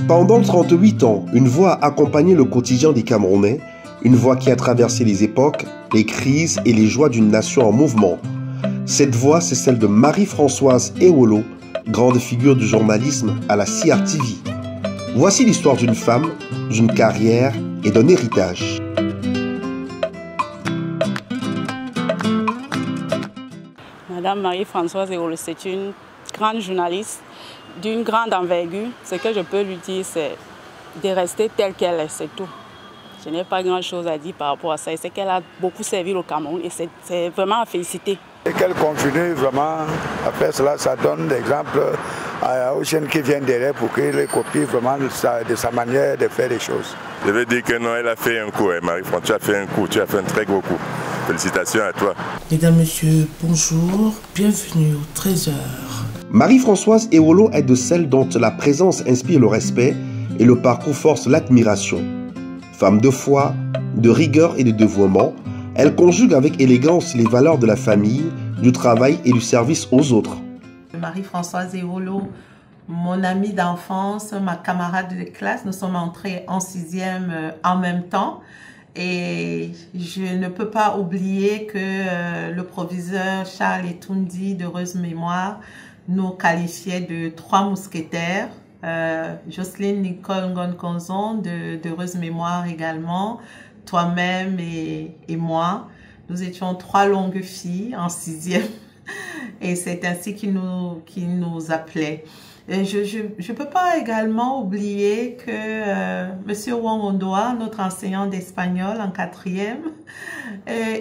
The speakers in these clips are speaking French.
Pendant 38 ans, une voix a accompagné le quotidien des Camerounais, une voix qui a traversé les époques, les crises et les joies d'une nation en mouvement. Cette voix, c'est celle de Marie-Françoise Ewolo, grande figure du journalisme à la CRTV. Voici l'histoire d'une femme, d'une carrière et d'un héritage. Madame Marie-Françoise Ewolo, c'est une grande journaliste d'une grande envergure. Ce que je peux lui dire, c'est de rester telle qu'elle est, c'est tout. Je n'ai pas grand-chose à dire par rapport à ça. Et c'est qu'elle a beaucoup servi au Cameroun et c'est vraiment à féliciter. Et qu'elle continue vraiment à faire cela, ça donne l'exemple aux jeunes qui viennent derrière pour qu'ils les copient vraiment de sa manière de faire les choses. Je veux dire que non, elle a fait un coup, hein, Marie-Françoise, tu as fait un coup, tu as fait un très gros coup. Félicitations à toi. Mesdames, Messieurs, bonjour, bienvenue au 13h. Marie-Françoise Ewolo est de celles dont la présence inspire le respect et le parcours force l'admiration. Femme de foi, de rigueur et de dévouement, elle conjugue avec élégance les valeurs de la famille, du travail et du service aux autres. Marie-Françoise Ewolo, mon amie d'enfance, ma camarade de classe, nous sommes entrés en 6e en même temps. Et je ne peux pas oublier que le proviseur Charles Etundi, d'heureuse mémoire, nous qualifiait de 3 mousquetaires. Jocelyne Nicole Ngonkonzon, d'heureuse mémoire également, toi-même et moi. Nous étions 3 longues filles en 6e et c'est ainsi qu'il nous appelait. Et je ne peux pas également oublier que Monsieur Wong Ondoa, notre enseignant d'espagnol en 4e,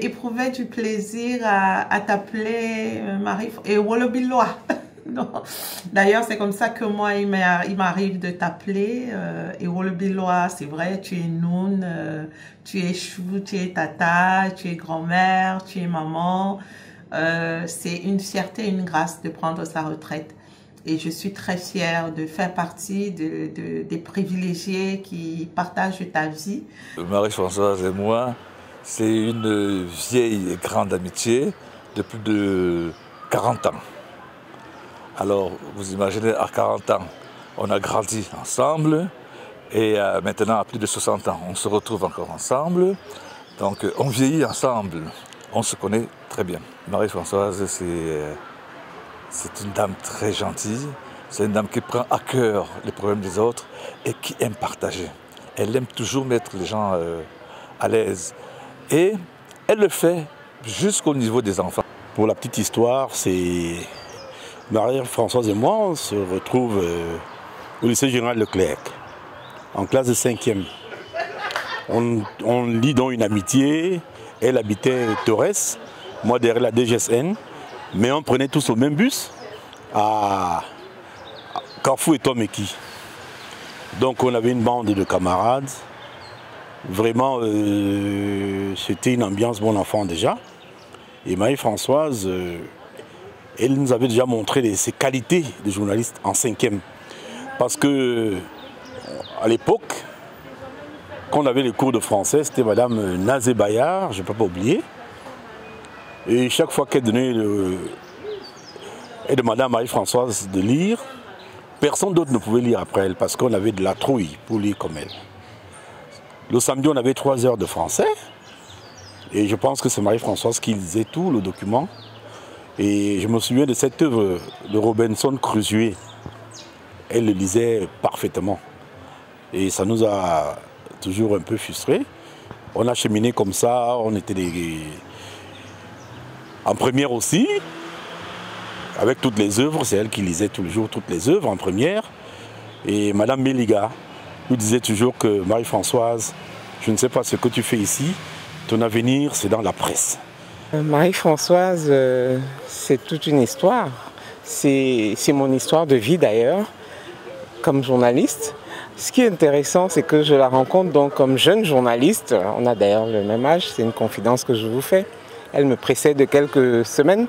éprouvait du plaisir à t'appeler Marie et Wolobiloa. D'ailleurs, c'est comme ça que moi, il m'arrive de t'appeler Ewolobiloa. C'est vrai, tu es Noun, tu es Chou, tu es Tata, tu es grand-mère, tu es maman. C'est une fierté, une grâce de prendre sa retraite. Et je suis très fière de faire partie des privilégiés qui partagent ta vie. Marie-Françoise et moi, c'est une vieille et grande amitié de plus de 40 ans. Alors, vous imaginez, à 40 ans, on a grandi ensemble et maintenant, à plus de 60 ans, on se retrouve encore ensemble. Donc, on vieillit ensemble, on se connaît très bien. Marie-Françoise, c'est une dame très gentille, c'est une dame qui prend à cœur les problèmes des autres et qui aime partager. Elle aime toujours mettre les gens à l'aise. Et elle le fait jusqu'au niveau des enfants. Pour la petite histoire, c'est Marie-Françoise et moi, on se retrouve au lycée général Leclerc, en classe de 5e. On lit dans une amitié, elle habitait Torres, moi derrière la DGSN, mais on prenait tous au même bus à Carrefour et Tomeki. Donc on avait une bande de camarades. Vraiment, c'était une ambiance bon enfant déjà. Et Marie-Françoise, elle nous avait déjà montré ses qualités de journaliste en 5e. Parce que, à l'époque, quand on avait les cours de français, c'était Madame Nazé Bayard, je ne peux pas oublier. Et chaque fois qu'elle donnait elle demandait à Marie-Françoise de lire, personne d'autre ne pouvait lire après elle parce qu'on avait de la trouille pour lire comme elle. Le samedi, on avait 3 heures de français. Et je pense que c'est Marie-Françoise qui lisait tout le document. Et je me souviens de cette œuvre de Robinson Crusoe. Elle le lisait parfaitement. Et ça nous a toujours un peu frustrés. On a cheminé comme ça, on était en première aussi. Avec toutes les œuvres, c'est elle qui lisait tous les jours toutes les œuvres en première. Et Madame Méliga nous disait toujours que Marie-Françoise, je ne sais pas ce que tu fais ici, ton avenir c'est dans la presse. Marie-Françoise, c'est toute une histoire. C'est mon histoire de vie d'ailleurs, comme journaliste. Ce qui est intéressant, c'est que je la rencontre donc comme jeune journaliste. On a d'ailleurs le même âge, c'est une confidence que je vous fais. Elle me précède de quelques semaines.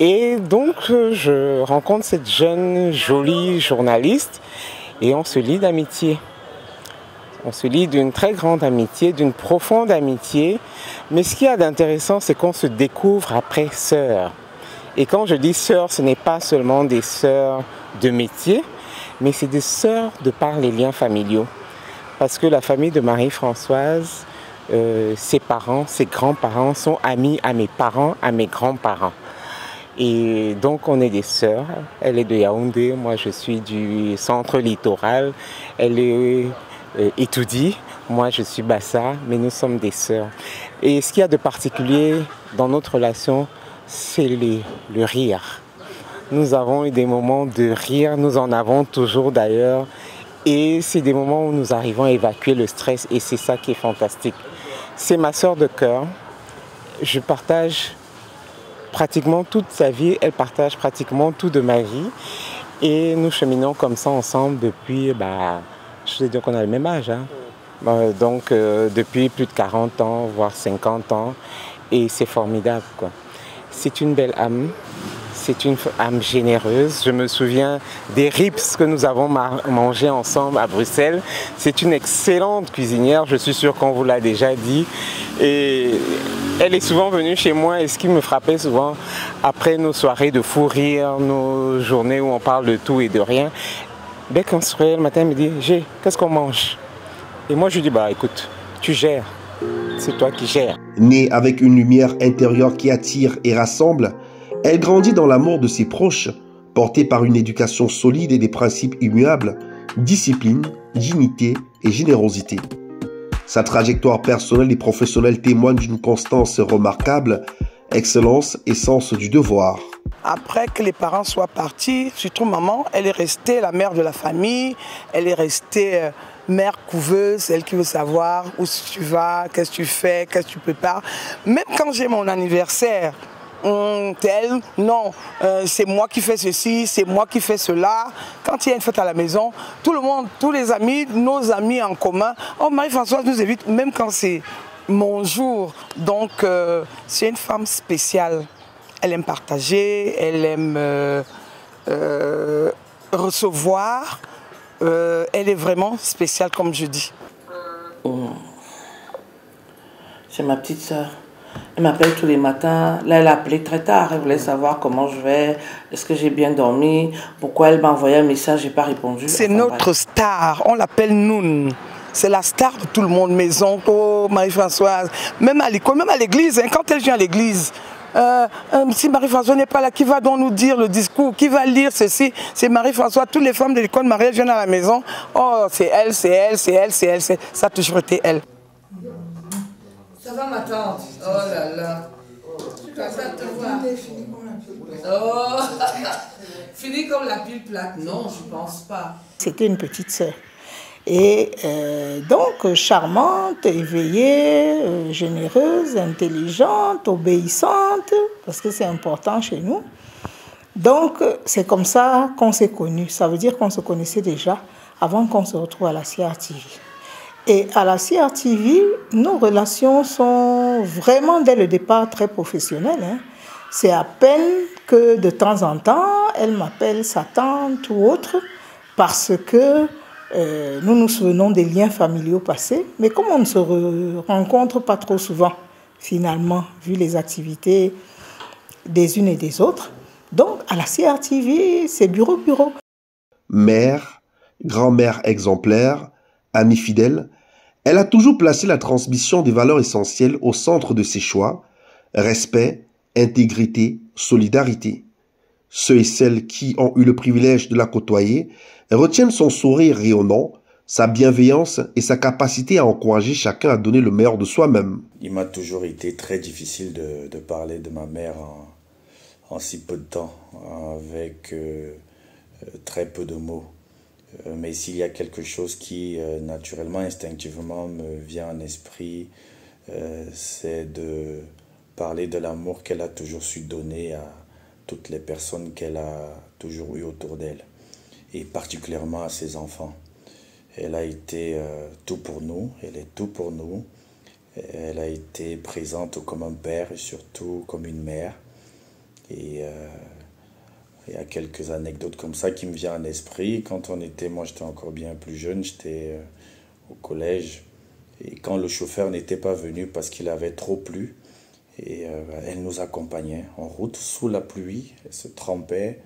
Et donc, je rencontre cette jeune, jolie journaliste et on se lie d'amitié. On se lie d'une très grande amitié, d'une profonde amitié. Mais ce qu'il y a d'intéressant, c'est qu'on se découvre après sœurs. Et quand je dis sœurs, ce n'est pas seulement des sœurs de métier, mais c'est des sœurs de par les liens familiaux. Parce que la famille de Marie-Françoise, ses parents, ses grands-parents sont amis à mes parents, à mes grands-parents. Et donc on est des sœurs. Elle est de Yaoundé, moi je suis du centre littoral. Elle est Etoudi, moi je suis Bassa, mais nous sommes des sœurs. Et ce qu'il y a de particulier dans notre relation, c'est le rire. Nous avons eu des moments de rire, nous en avons toujours d'ailleurs. Et c'est des moments où nous arrivons à évacuer le stress et c'est ça qui est fantastique. C'est ma sœur de cœur. Je partage pratiquement toute sa vie, elle partage pratiquement tout de ma vie. Et nous cheminons comme ça ensemble depuis, je veux dire qu'on a le même âge. Hein. Donc depuis plus de 40 ans, voire 50 ans. Et c'est formidable, quoi. C'est une belle âme. C'est une âme généreuse. Je me souviens des rips que nous avons mangés ensemble à Bruxelles. C'est une excellente cuisinière, je suis sûr qu'on vous l'a déjà dit. Et elle est souvent venue chez moi et ce qui me frappait souvent, après nos soirées de fou rire, nos journées où on parle de tout et de rien, dès qu'on se réveille le matin, elle me dit « Gé, qu'est-ce qu'on mange ?» Et moi je lui dis « Écoute, tu gères, c'est toi qui gères. » Née avec une lumière intérieure qui attire et rassemble, elle grandit dans l'amour de ses proches, portée par une éducation solide et des principes immuables, discipline, dignité et générosité. Sa trajectoire personnelle et professionnelle témoigne d'une constance remarquable, excellence et sens du devoir. Après que les parents soient partis, surtout maman, elle est restée la mère de la famille, elle est restée mère couveuse, elle qui veut savoir où tu vas, qu'est-ce que tu fais, qu'est-ce que tu prépares. Même quand j'ai mon anniversaire, tel, non, c'est moi qui fais ceci, c'est moi qui fais cela. Quand il y a une fête à la maison, tout le monde, tous les amis, nos amis en commun, oh Marie-Françoise nous évite, même quand c'est mon jour. Donc c'est une femme spéciale. Elle aime partager, elle aime recevoir. Elle est vraiment spéciale comme je dis. C'est ma petite soeur. Elle m'appelle tous les matins. Là, elle a appelé très tard. Elle voulait savoir comment je vais, est-ce que j'ai bien dormi, pourquoi elle m'a envoyé un message, j'ai pas répondu. C'est notre star, on l'appelle Noun. C'est la star de tout le monde, mes oncles, Marie-Françoise, même à l'école, même à l'église, hein, quand elle vient à l'église. Si Marie-Françoise n'est pas là, qui va donc nous dire le discours, qui va lire ceci? C'est Marie-Françoise, toutes les femmes de l'école Marie viennent à la maison. Oh, c'est elle, c'est elle, c'est elle, c'est elle, ça a toujours été elle. Ça va ma tante? Oh là là. Tu dois pas te voir. Oh, fini comme la pile plate. Non, je pense pas. C'était une petite sœur. Et donc charmante, éveillée, généreuse, intelligente, obéissante, parce que c'est important chez nous. Donc c'est comme ça qu'on s'est connus. Ça veut dire qu'on se connaissait déjà avant qu'on se retrouve à la CRTV. Et à la CRTV, nos relations sont vraiment dès le départ très professionnelles. Hein. C'est à peine que de temps en temps, elle m'appelle sa tante ou autre, parce que nous nous souvenons des liens familiaux passés. Mais comme on ne se rencontre pas trop souvent, finalement, vu les activités des unes et des autres, donc à la CRTV, c'est bureau-bureau. Mère, grand-mère exemplaire, amie fidèle, elle a toujours placé la transmission des valeurs essentielles au centre de ses choix, respect, intégrité, solidarité. Ceux et celles qui ont eu le privilège de la côtoyer retiennent son sourire rayonnant, sa bienveillance et sa capacité à encourager chacun à donner le meilleur de soi-même. Il m'a toujours été très difficile de parler de ma mère en si peu de temps, avec très peu de mots. Mais s'il y a quelque chose qui, naturellement, instinctivement, me vient en esprit, c'est de parler de l'amour qu'elle a toujours su donner à toutes les personnes qu'elle a toujours eues autour d'elle, et particulièrement à ses enfants. Elle a été tout pour nous, elle est tout pour nous. Elle a été présente comme un père et surtout comme une mère. Et il y a quelques anecdotes comme ça qui me viennent en esprit. Quand moi j'étais encore bien plus jeune, j'étais au collège. Et quand le chauffeur n'était pas venu parce qu'il avait trop plu, et elle nous accompagnait en route sous la pluie, elle se trempait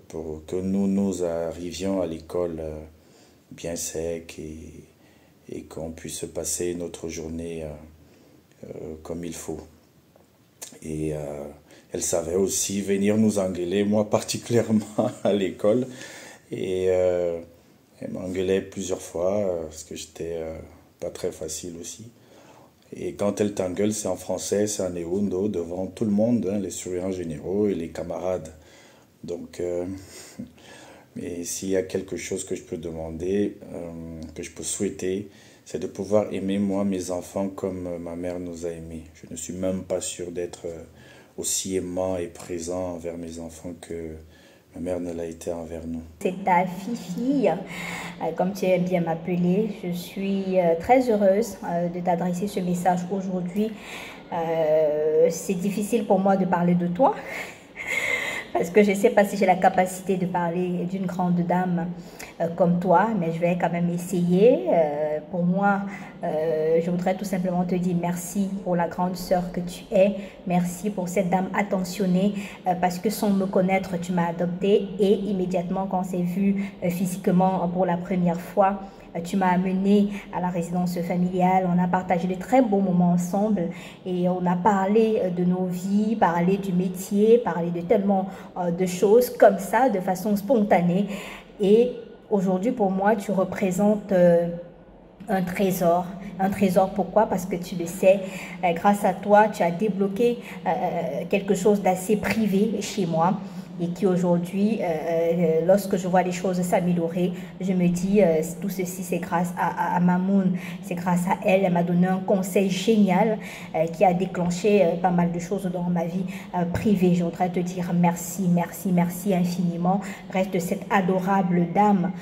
pour que nous arrivions à l'école bien sec et qu'on puisse passer notre journée comme il faut. Et elle savait aussi venir nous engueuler, moi particulièrement à l'école. Et elle m'engueulait plusieurs fois parce que j'étais pas très facile aussi. Et quand elle t'engueule, c'est en français, c'est en Ehundo, devant tout le monde, hein, les surveillants généraux et les camarades. Donc, mais s'il y a quelque chose que je peux demander, que je peux souhaiter, c'est de pouvoir aimer, moi, mes enfants comme ma mère nous a aimés. Je ne suis même pas sûr d'être aussi aimant et présent envers mes enfants que ma mère ne l'a été envers nous. C'est ta fille, comme tu aimes bien m'appeler. Je suis très heureuse de t'adresser ce message aujourd'hui. C'est difficile pour moi de parler de toi, parce que je ne sais pas si j'ai la capacité de parler d'une grande dame comme toi, mais je vais quand même essayer. Pour moi, je voudrais tout simplement te dire merci pour la grande sœur que tu es. Merci pour cette dame attentionnée, parce que sans me connaître, tu m'as adoptée. Et immédiatement, quand on s'est vu physiquement pour la première fois, tu m'as amené à la résidence familiale, on a partagé de très beaux moments ensemble et on a parlé de nos vies, parlé du métier, parlé de tellement de choses comme ça, de façon spontanée. Et aujourd'hui, pour moi, tu représentes un trésor. Un trésor, pourquoi? Parce que tu le sais, grâce à toi, tu as débloqué quelque chose d'assez privé chez moi. Et qui aujourd'hui, lorsque je vois les choses s'améliorer, je me dis, tout ceci c'est grâce à Mamoun, c'est grâce à elle. Elle m'a donné un conseil génial qui a déclenché pas mal de choses dans ma vie privée. Je voudrais te dire merci, merci, merci infiniment. Reste cette adorable dame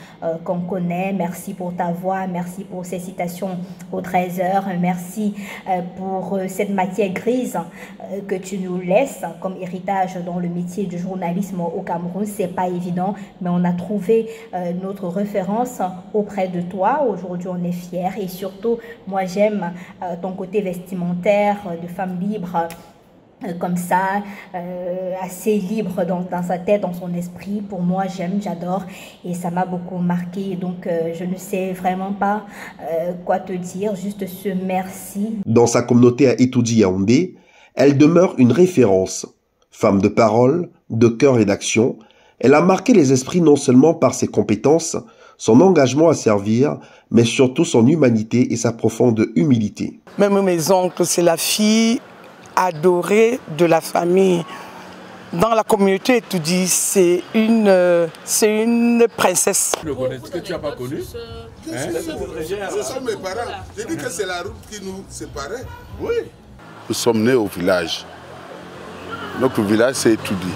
qu'on connaît. Merci pour ta voix, merci pour ces citations aux 13h, merci pour cette matière grise que tu nous laisses comme héritage dans le métier du journalisme au Cameroun. C'est pas évident, mais on a trouvé notre référence auprès de toi. Aujourd'hui, on est fiers et surtout, moi, j'aime ton côté vestimentaire de femme libre. Comme ça, assez libre dans sa tête, dans son esprit. Pour moi, j'aime, j'adore et ça m'a beaucoup marqué. Donc, je ne sais vraiment pas quoi te dire, juste ce merci. Dans sa communauté à Etoudi Yaoundé, elle demeure une référence. Femme de parole, de cœur et d'action, elle a marqué les esprits non seulement par ses compétences, son engagement à servir, mais surtout son humanité et sa profonde humilité. Même mes oncles, c'est la fille adorée de la famille. Dans la communauté Etoudi, c'est une princesse. Tu le connais, que tu n'as pas connu? Ce sont mes parents. J'ai dit que c'est la route qui nous séparait. Oui. Nous sommes nés au village. Notre village, c'est Etoudi.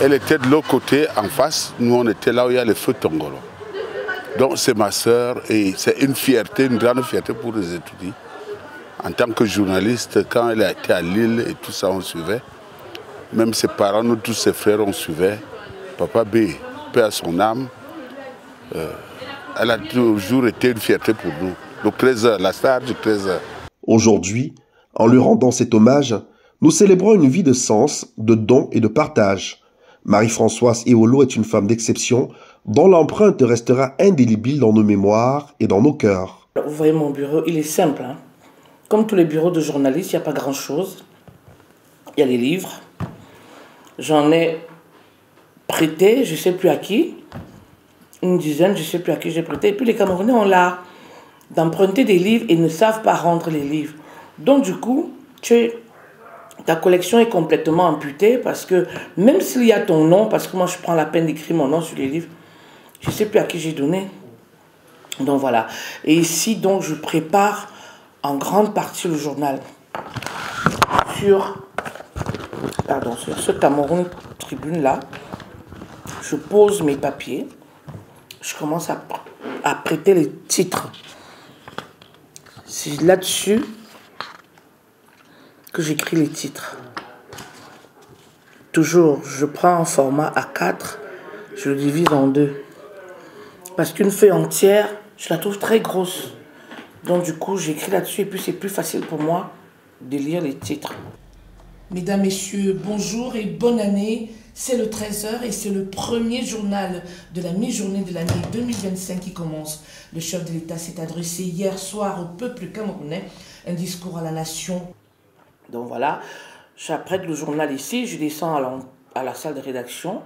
Elle était de l'autre côté, en face. Nous, on était là où il y a le feu Tongolo. Donc, c'est ma sœur et c'est une fierté, une grande fierté pour les Etoudi. En tant que journaliste, quand elle a été à Lille et tout ça, on suivait. Même ses parents, nous tous ses frères, on suivait. Papa B, paix à son âme. Elle a toujours été une fierté pour nous. Le 13h, la star du 13h. Aujourd'hui, en lui rendant cet hommage, nous célébrons une vie de sens, de don et de partage. Marie-Françoise Eolo est une femme d'exception dont l'empreinte restera indélébile dans nos mémoires et dans nos cœurs. Vous voyez mon bureau, il est simple. Hein? Comme tous les bureaux de journalistes, il n'y a pas grand-chose. Il y a les livres. J'en ai prêté, je ne sais plus à qui. Une dizaine, je ne sais plus à qui j'ai prêté. Et puis les Camerounais ont l'art d'emprunter des livres et ne savent pas rendre les livres. Donc du coup, ta collection est complètement amputée parce que même s'il y a ton nom, parce que moi je prends la peine d'écrire mon nom sur les livres, je ne sais plus à qui j'ai donné. Donc voilà. Et ici, donc, je prépare en grande partie le journal sur ce Cameroun Tribune là. Je pose mes papiers. Je commence à prêter les titres. C'est là-dessus que j'écris les titres. Toujours, je prends un format A4, je le divise en deux. Parce qu'une feuille entière, je la trouve très grosse. Donc du coup, j'écris là-dessus et puis c'est plus facile pour moi de lire les titres. Mesdames, Messieurs, bonjour et bonne année. C'est le 13h et c'est le premier journal de la mi-journée de l'année 2025 qui commence. Le chef de l'État s'est adressé hier soir au peuple camerounais, un discours à la nation. Donc voilà, j'apprête le journal ici, je descends à la salle de rédaction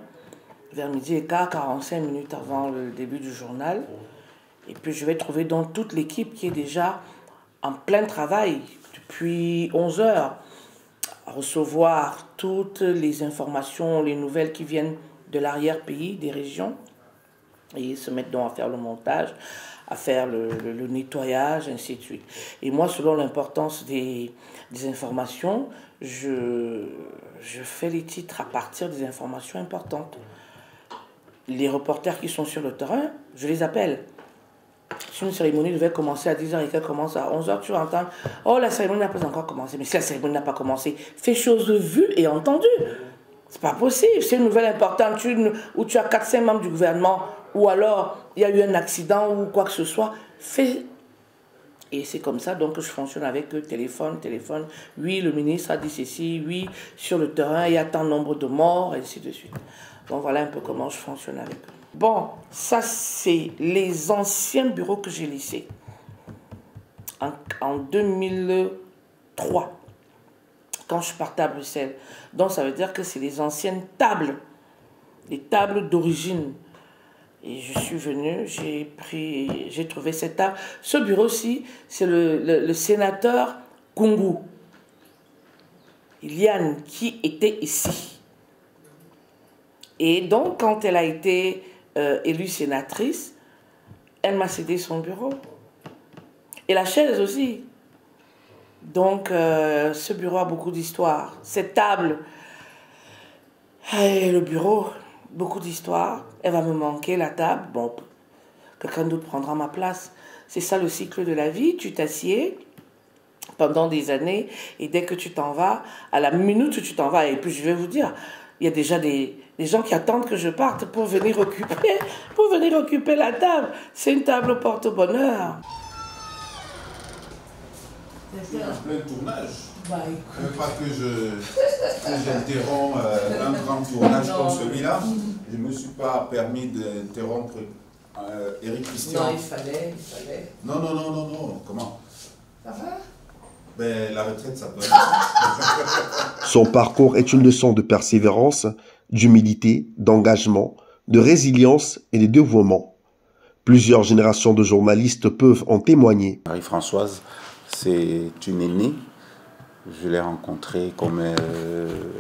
vers midi et quart, 45 minutes avant le début du journal. Et puis je vais trouver donc toute l'équipe qui est déjà en plein travail depuis 11 heures, à recevoir toutes les informations, les nouvelles qui viennent de l'arrière-pays, des régions, et se mettre donc à faire le montage, à faire le nettoyage, ainsi de suite. Et moi, selon l'importance des informations, je fais les titres à partir des informations importantes. Les reporters qui sont sur le terrain, je les appelle. Si une cérémonie devait commencer à 10h et qu'elle commence à 11h, tu vas entendre « Oh, la cérémonie n'a pas encore commencé. » Mais si la cérémonie n'a pas commencé, fais chose vue et entendue. C'est pas possible. C'est une nouvelle importante où tu as 4-5 membres du gouvernement, ou alors il y a eu un accident ou quoi que ce soit, fais. Et c'est comme ça donc que je fonctionne avec eux, téléphone. Oui, le ministre a dit ceci, oui, sur le terrain, il y a tant de nombre de morts, et ainsi de suite. Donc voilà un peu comment je fonctionne avec eux. Bon, ça c'est les anciens bureaux que j'ai laissés en 2003, quand je partais à Bruxelles. Donc ça veut dire que c'est les anciennes tables, les tables d'origine. Et je suis venue, j'ai trouvé cette table. Ce bureau-ci, c'est le sénateur Kungu, Iliane, qui était ici. Et donc, quand elle a été élue sénatrice, elle m'a cédé son bureau. Et la chaise aussi. Donc, ce bureau a beaucoup d'histoire. Cette table, et le bureau, beaucoup d'histoire. Elle va me manquer, la table. Bon, quelqu'un d'autre prendra ma place. C'est ça le cycle de la vie. Tu t'assieds pendant des années et dès que tu t'en vas, à la minute où tu t'en vas, et puis je vais vous dire, il y a déjà des gens qui attendent que je parte pour venir occuper la table. C'est une table porte-bonheur. C'est en plein tournage. Pas que j'interromps un grand tournage comme celui-là. Je ne me suis pas permis d'interrompre Éric Christian. Non, il fallait. Non. Comment? Ça va? Ben, la retraite, ça peut. Son parcours est une leçon de persévérance, d'humilité, d'engagement, de résilience et de dévouement. Plusieurs générations de journalistes peuvent en témoigner. Marie-Françoise, c'est une aînée. Je l'ai rencontrée, comme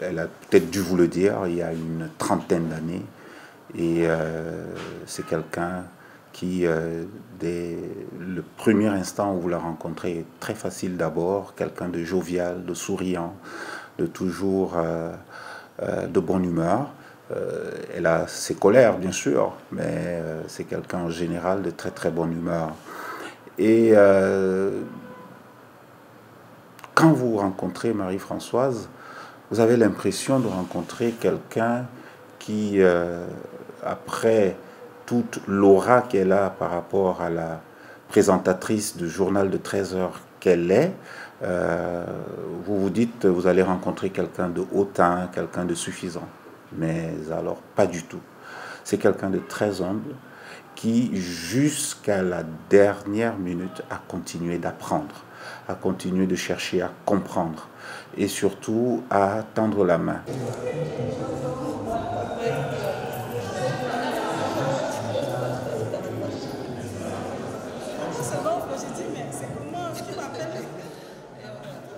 elle a peut-être dû vous le dire, il y a une trentaine d'années. Et c'est quelqu'un qui, dès le premier instant où vous la rencontrez, est très facile d'abord, quelqu'un de jovial, de souriant, de toujours de bonne humeur. Elle a ses colères, bien sûr, mais c'est quelqu'un en général de très très bonne humeur. Et quand vous rencontrez Marie-Françoise, vous avez l'impression de rencontrer quelqu'un qui, après toute l'aura qu'elle a par rapport à la présentatrice du journal de 13 heures qu'elle est, vous vous dites, vous allez rencontrer quelqu'un de hautain, quelqu'un de suffisant. Mais alors, pas du tout. C'est quelqu'un de très humble qui, jusqu'à la dernière minute, a continué d'apprendre, à continuer de chercher à comprendre et surtout à tendre la main.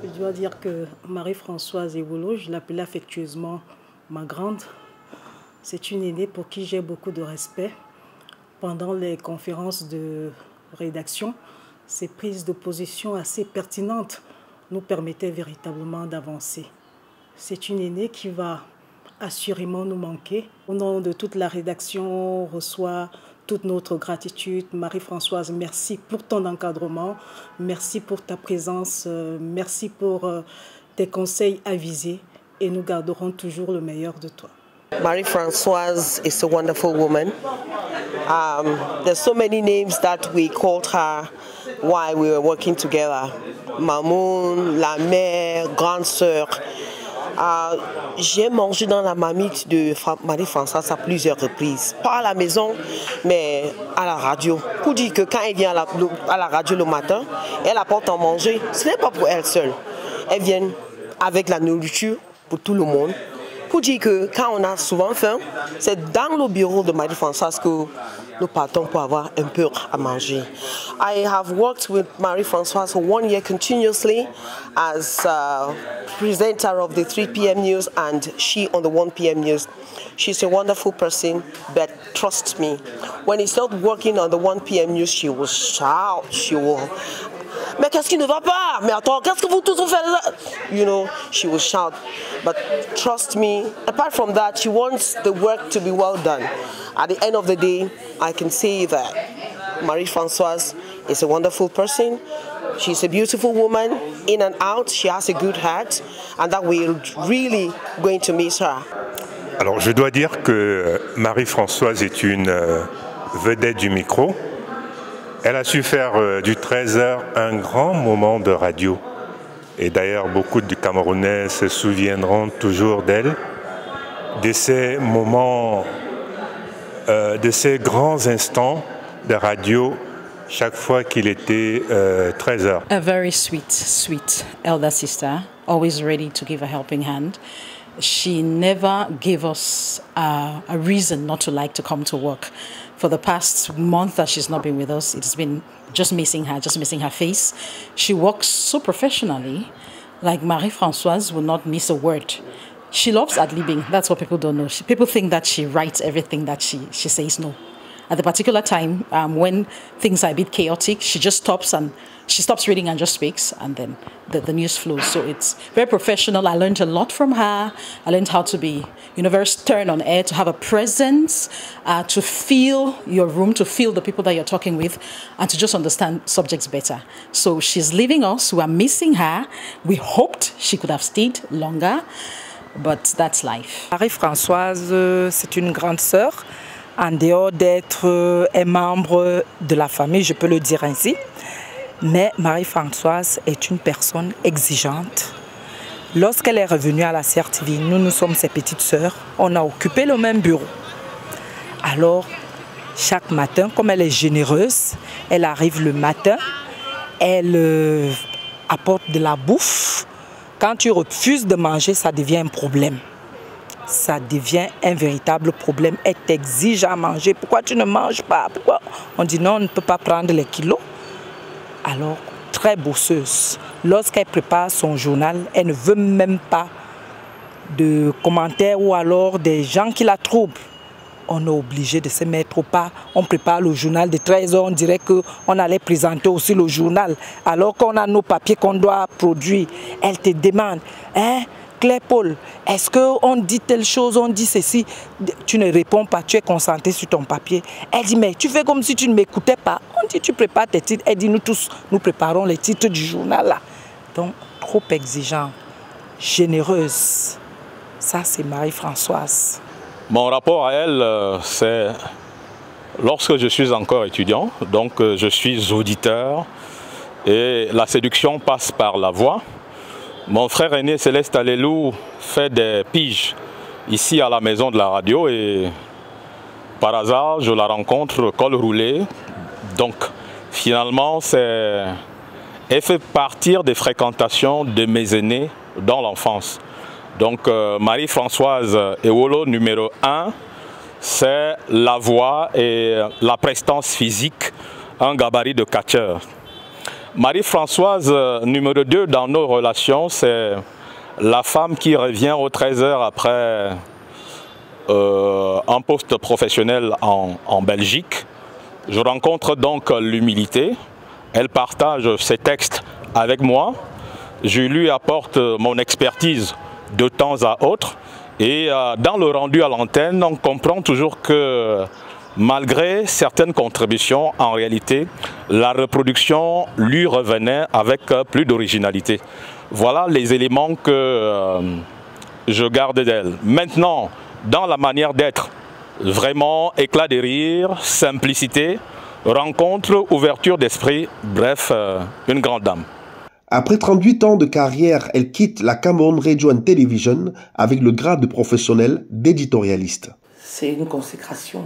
Je dois dire que Marie-Françoise Ewolo, je l'appelais affectueusement ma grande. C'est une aînée pour qui j'ai beaucoup de respect. Pendant les conférences de rédaction, ces prises de position assez pertinentes nous permettaient véritablement d'avancer. C'est une aînée qui va assurément nous manquer. Au nom de toute la rédaction, on reçoit toute notre gratitude. Marie-Françoise, merci pour ton encadrement, merci pour ta présence, merci pour tes conseils avisés et nous garderons toujours le meilleur de toi. Marie-Françoise is a wonderful woman. There's so many names that we called her while we were working together. Mamoun, la mère, grande sœur. J'ai mangé dans la marmite de Marie-Françoise à plusieurs reprises. Pas à la maison, mais à la radio. Pour dire que quand elle vient à la radio le matin, elle apporte à manger. Ce n'est pas pour elle seule. Elle vient avec la nourriture pour tout le monde. Pour dire que quand on a souvent faim, c'est dans le bureau de Marie-Françoise que nous partons pour avoir un peu à manger. I have worked with Marie-Françoise for 1 year continuously as presenter of the 3 p.m. news and she on the 1 p.m. news. She's a wonderful person, but trust me, when he started working on the 1 p.m. news, she will shout, she will... Mais qu'est-ce qui ne va pas? Mais attends, qu'est-ce que vous tous faites là? You know, she will shout. But trust me, apart from that, she wants the work to be well done. At the end of the day, I can say that Marie-Françoise is a wonderful person. She's a beautiful woman, in and out. She has a good heart, and that we're really going to miss her. Alors, je dois dire que Marie-Françoise est une vedette du micro. Elle a su faire du 13h un grand moment de radio. Et d'ailleurs, beaucoup de Camerounais se souviendront toujours d'elle, de ces moments, de ces grands instants de radio chaque fois qu'il était 13h. A very sweet elder sister, always ready to give a helping hand. She never gave us a reason not to like to come to work. For the past month that she's not been with us, it's been just missing her face. She works so professionally, like Marie-Françoise will not miss a word. She loves ad-libbing. That's what people don't know. People think that she writes everything that she says. No. At the particular time, when things are a bit chaotic, she just stops reading and just speaks, and then the news flows. So it's very professional. I learned a lot from her. I learned how to be, very stern on air, to have a presence, to feel your room, to feel the people that you're talking with, and to just understand subjects better. So she's leaving us. We are missing her. We hoped she could have stayed longer, but that's life. Marie-Françoise, c'est une grande sœur. En dehors d'être un membre de la famille, je peux le dire ainsi. Mais Marie-Françoise est une personne exigeante. Lorsqu'elle est revenue à la CRTV, nous sommes ses petites sœurs, on a occupé le même bureau. Alors, chaque matin, comme elle est généreuse, elle arrive le matin, elle apporte de la bouffe. Quand tu refuses de manger, ça devient un problème. Ça devient un véritable problème. Elle t'exige à manger. Pourquoi tu ne manges pas? Pourquoi? On dit non, on ne peut pas prendre les kilos. Alors, très bosseuse. Lorsqu'elle prépare son journal, elle ne veut même pas de commentaires ou alors des gens qui la troublent. On est obligé de se mettre au pas. On prépare le journal de 13h, on dirait qu'on allait présenter aussi le journal. Alors qu'on a nos papiers qu'on doit produire. Elle te demande, hein? Claire Paul, est-ce qu'on dit telle chose, on dit ceci? Tu ne réponds pas, tu es concentré sur ton papier. Elle dit, mais tu fais comme si tu ne m'écoutais pas. On dit, tu prépares tes titres. Elle dit, nous tous, nous préparons les titres du journal là. Donc, trop exigeante, généreuse. Ça, c'est Marie-Françoise. Mon rapport à elle, c'est lorsque je suis encore étudiant, donc je suis auditeur et la séduction passe par la voix. Mon frère aîné Céleste Alelou fait des piges ici à la maison de la radio et par hasard je la rencontre col roulé. Donc finalement elle fait partir des fréquentations de mes aînés dans l'enfance. Donc Marie-Françoise Ewolo numéro 1, c'est la voix et la prestance physique, un gabarit de catcheur. Marie-Françoise, numéro 2 dans nos relations, c'est la femme qui revient aux 13h après un poste professionnel en Belgique. Je rencontre donc l'humilité. Elle partage ses textes avec moi. Je lui apporte mon expertise de temps à autre. Et dans le rendu à l'antenne, on comprend toujours que malgré certaines contributions, en réalité, la reproduction lui revenait avec plus d'originalité. Voilà les éléments que je garde d'elle. Maintenant, dans la manière d'être, vraiment éclat de rire, simplicité, rencontre, ouverture d'esprit, bref, une grande dame. Après 38 ans de carrière, elle quitte la Cameroun Radio and Television avec le grade de professionnel d'éditorialiste. C'est une consécration.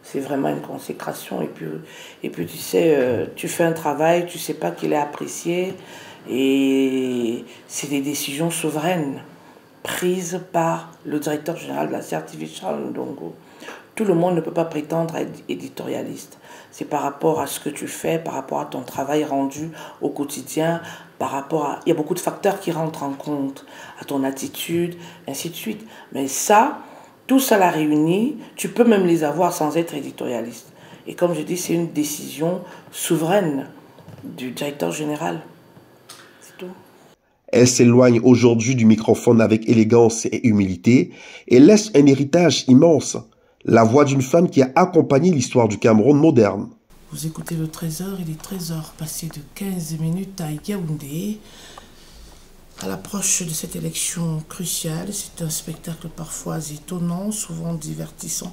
C'est vraiment une consécration. Et puis tu sais, tu fais un travail, tu ne sais pas qu'il est apprécié. Et c'est des décisions souveraines prises par le directeur général de la CRTV, Charles Ndongo. Tout le monde ne peut pas prétendre être éditorialiste. C'est par rapport à ce que tu fais, par rapport à ton travail rendu au quotidien, par rapport à... Il y a beaucoup de facteurs qui rentrent en compte, à ton attitude, ainsi de suite. Mais ça, tout ça la réunit, tu peux même les avoir sans être éditorialiste. Et comme je dis, c'est une décision souveraine du directeur général. C'est tout. Elle s'éloigne aujourd'hui du microphone avec élégance et humilité et laisse un héritage immense. La voix d'une femme qui a accompagné l'histoire du Cameroun moderne. Vous écoutez le Trésor, il est 13h passé de 15 minutes à Yaoundé. À l'approche de cette élection cruciale, c'est un spectacle parfois étonnant, souvent divertissant,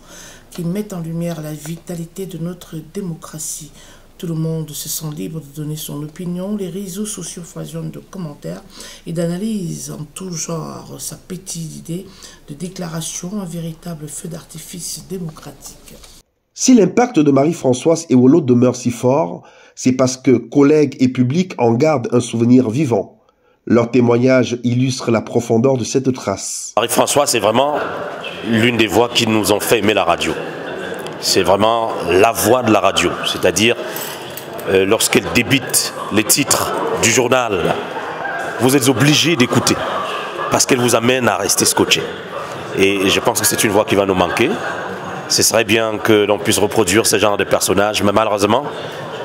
qui met en lumière la vitalité de notre démocratie. Tout le monde se sent libre de donner son opinion. Les réseaux sociaux foisonnent de commentaires et d'analyses en tout genre. Ça pétille d'idées, de déclarations, un véritable feu d'artifice démocratique. Si l'impact de Marie-Françoise Ewolo demeure si fort, c'est parce que collègues et public en gardent un souvenir vivant. Leur témoignage illustre la profondeur de cette trace. Marie-Françoise, c'est vraiment l'une des voix qui nous ont fait aimer la radio. C'est vraiment la voix de la radio, c'est-à-dire lorsqu'elle débite les titres du journal, vous êtes obligé d'écouter parce qu'elle vous amène à rester scotché. Et je pense que c'est une voix qui va nous manquer. Ce serait bien que l'on puisse reproduire ce genre de personnages, mais malheureusement,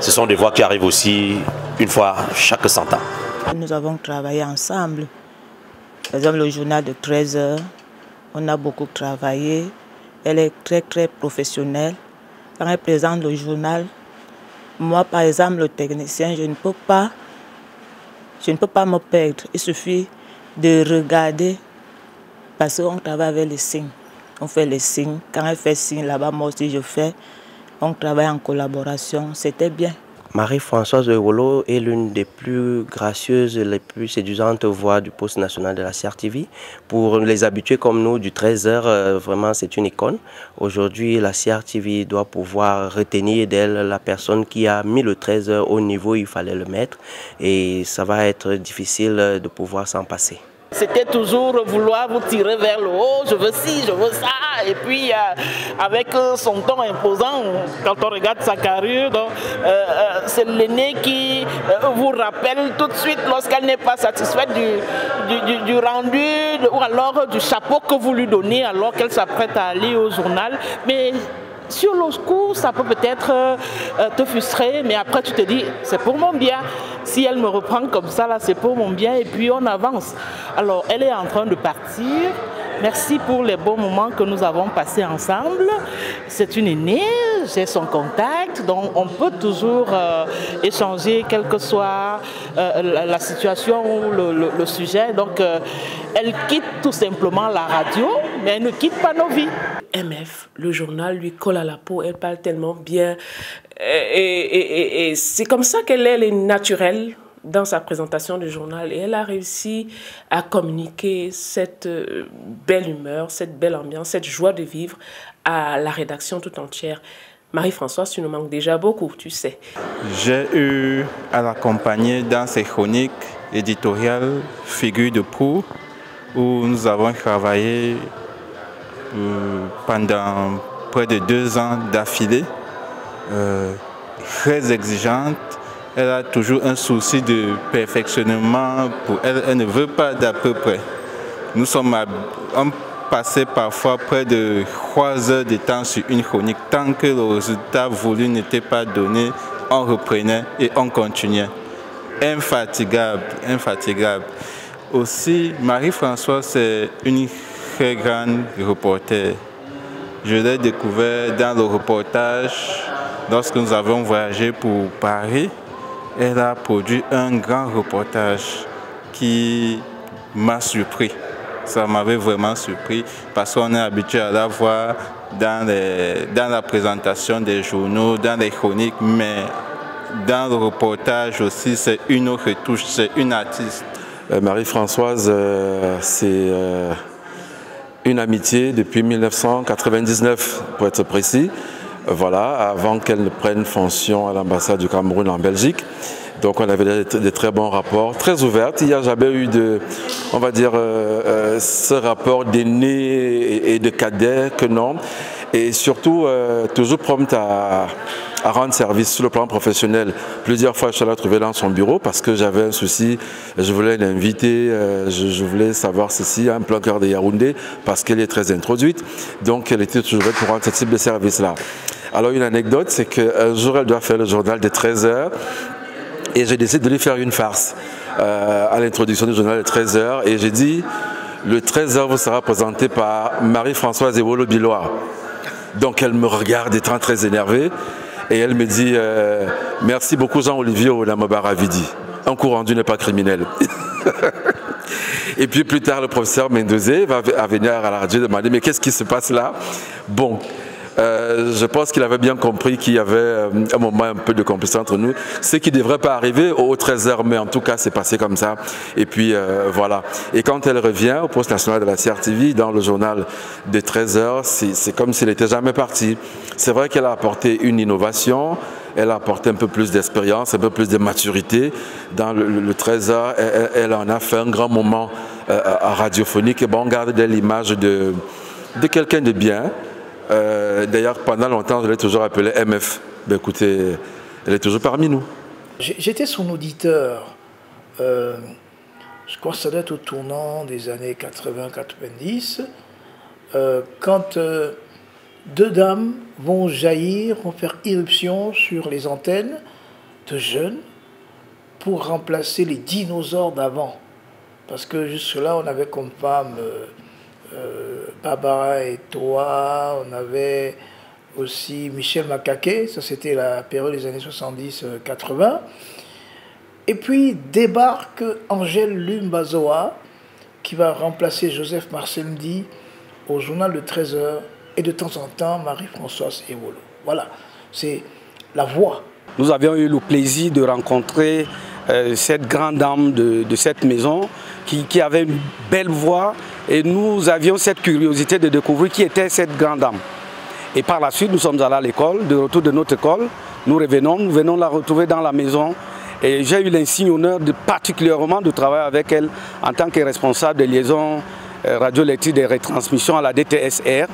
ce sont des voix qui arrivent aussi une fois chaque 100 ans. Nous avons travaillé ensemble. Par exemple, le journal de 13h, on a beaucoup travaillé. Elle est très professionnelle. Quand elle présente le journal, moi par exemple le technicien, je ne peux pas me perdre. Il suffit de regarder parce qu'on travaille avec les signes. On fait les signes. Quand elle fait signe là-bas, moi aussi je fais. On travaille en collaboration. C'était bien. Marie-Françoise Ewolo est l'une des plus gracieuses, les plus séduisantes voix du poste national de la CRTV. Pour les habitués comme nous du 13h, vraiment c'est une icône. Aujourd'hui, la CRTV doit pouvoir retenir d'elle la personne qui a mis le 13h au niveau où il fallait le mettre. Et ça va être difficile de pouvoir s'en passer. C'était toujours vouloir vous tirer vers le haut, je veux ci, je veux ça. Et puis avec son ton imposant, quand on regarde sa carrure, c'est l'aîné qui vous rappelle tout de suite lorsqu'elle n'est pas satisfaite du rendu ou alors du chapeau que vous lui donnez alors qu'elle s'apprête à aller au journal. Mais sur le coup, ça peut peut-être te frustrer, mais après tu te dis, c'est pour mon bien. Si elle me reprend comme ça, là, c'est pour mon bien et puis on avance. Alors, elle est en train de partir. Merci pour les bons moments que nous avons passés ensemble. C'est une aînée, j'ai son contact, donc on peut toujours échanger, quelle que soit la situation ou le sujet. Donc, elle quitte tout simplement la radio, mais elle ne quitte pas nos vies. MF, le journal lui colle à la peau, elle parle tellement bien. Et c'est comme ça qu'elle est naturelle dans sa présentation du journal. Et elle a réussi à communiquer cette belle humeur, cette belle ambiance, cette joie de vivre à la rédaction tout entière. Marie-Françoise, tu nous manques déjà beaucoup, tu sais. J'ai eu à l'accompagner dans ses chroniques éditoriales Figure de proue, où nous avons travaillé pendant près de 2 ans d'affilée, très exigeante. Elle a toujours un souci de perfectionnement pour elle. Elle ne veut pas d'à peu près. Nous sommes passé parfois près de 3 heures de temps sur une chronique. Tant que le résultat voulu n'était pas donné, on reprenait et on continuait. Infatigable, infatigable. Aussi, Marie-Françoise, c'est une très grande reporter. Je l'ai découvert dans le reportage lorsque nous avons voyagé pour Paris. Elle a produit un grand reportage qui m'a surpris. Ça m'avait vraiment surpris parce qu'on est habitué à la voir dans la présentation des journaux, dans les chroniques, mais dans le reportage aussi, c'est une autre touche, c'est une artiste. Marie-Françoise, c'est une amitié depuis 1999, pour être précis. Voilà, avant qu'elle ne prenne fonction à l'ambassade du Cameroun en Belgique. Donc on avait des très bons rapports, très ouverts. Il n'y a jamais eu de, on va dire, ce rapport d'aîné et de cadet que non. Et surtout, toujours prompte à rendre service sur le plan professionnel. Plusieurs fois, je suis allé la trouver dans son bureau parce que j'avais un souci. Je voulais l'inviter, je voulais savoir ceci, un plan cœur de Yaoundé, parce qu'elle est très introduite. Donc, elle était toujours pour rendre ce type de service-là. Alors, une anecdote, c'est qu'un jour, elle doit faire le journal de 13h. Et j'ai décidé de lui faire une farce à l'introduction du journal de 13h. Et j'ai dit, le 13h vous sera présenté par Marie-Françoise Ewolo-Bilois. Donc elle me regarde étant très énervée. Et elle me dit, merci beaucoup Jean-Olivier Olamobara-Vidi. Un coup rendu n'est pas criminel. Et puis plus tard, le professeur Mendozé va venir à la radio demander, mais qu'est-ce qui se passe là? Bon. Je pense qu'il avait bien compris qu'il y avait un moment un peu de complicité entre nous, ce qui ne devrait pas arriver aux 13h, mais en tout cas c'est passé comme ça. Et puis voilà. Et quand elle revient au poste national de la CRTV, dans le journal de 13h, c'est comme s'il n'était jamais parti. C'est vrai qu'elle a apporté une innovation, elle a apporté un peu plus d'expérience, un peu plus de maturité. Dans le 13h, elle en a fait un grand moment radiophonique. Et bon, on garde l'image de quelqu'un de bien. D'ailleurs, pendant longtemps, je l'ai toujours appelée MF. Ben, écoutez, elle est toujours parmi nous. J'étais son auditeur. Je crois que ça doit être au tournant des années 80-90. Quand deux dames vont jaillir, vont faire irruption sur les antennes de jeunes pour remplacer les dinosaures d'avant. Parce que jusque-là, on avait comme femme... Barbara et toi, on avait aussi Michel Makaké, ça c'était la période des années 70-80. Et puis débarque Angèle Lumbazoa, qui va remplacer Joseph Marcel-Mdi au journal de 13h, et de temps en temps Marie-Françoise Ewolo. Voilà, c'est la voix. Nous avions eu le plaisir de rencontrer cette grande dame de cette maison qui avait une belle voix. Et nous avions cette curiosité de découvrir qui était cette grande dame. Et par la suite, nous sommes allés à l'école, de retour de notre école. Nous venons la retrouver dans la maison. Et j'ai eu l'insigne honneur particulièrement de travailler avec elle en tant que responsable de liaison radioélectrique des retransmissions à la DTSR.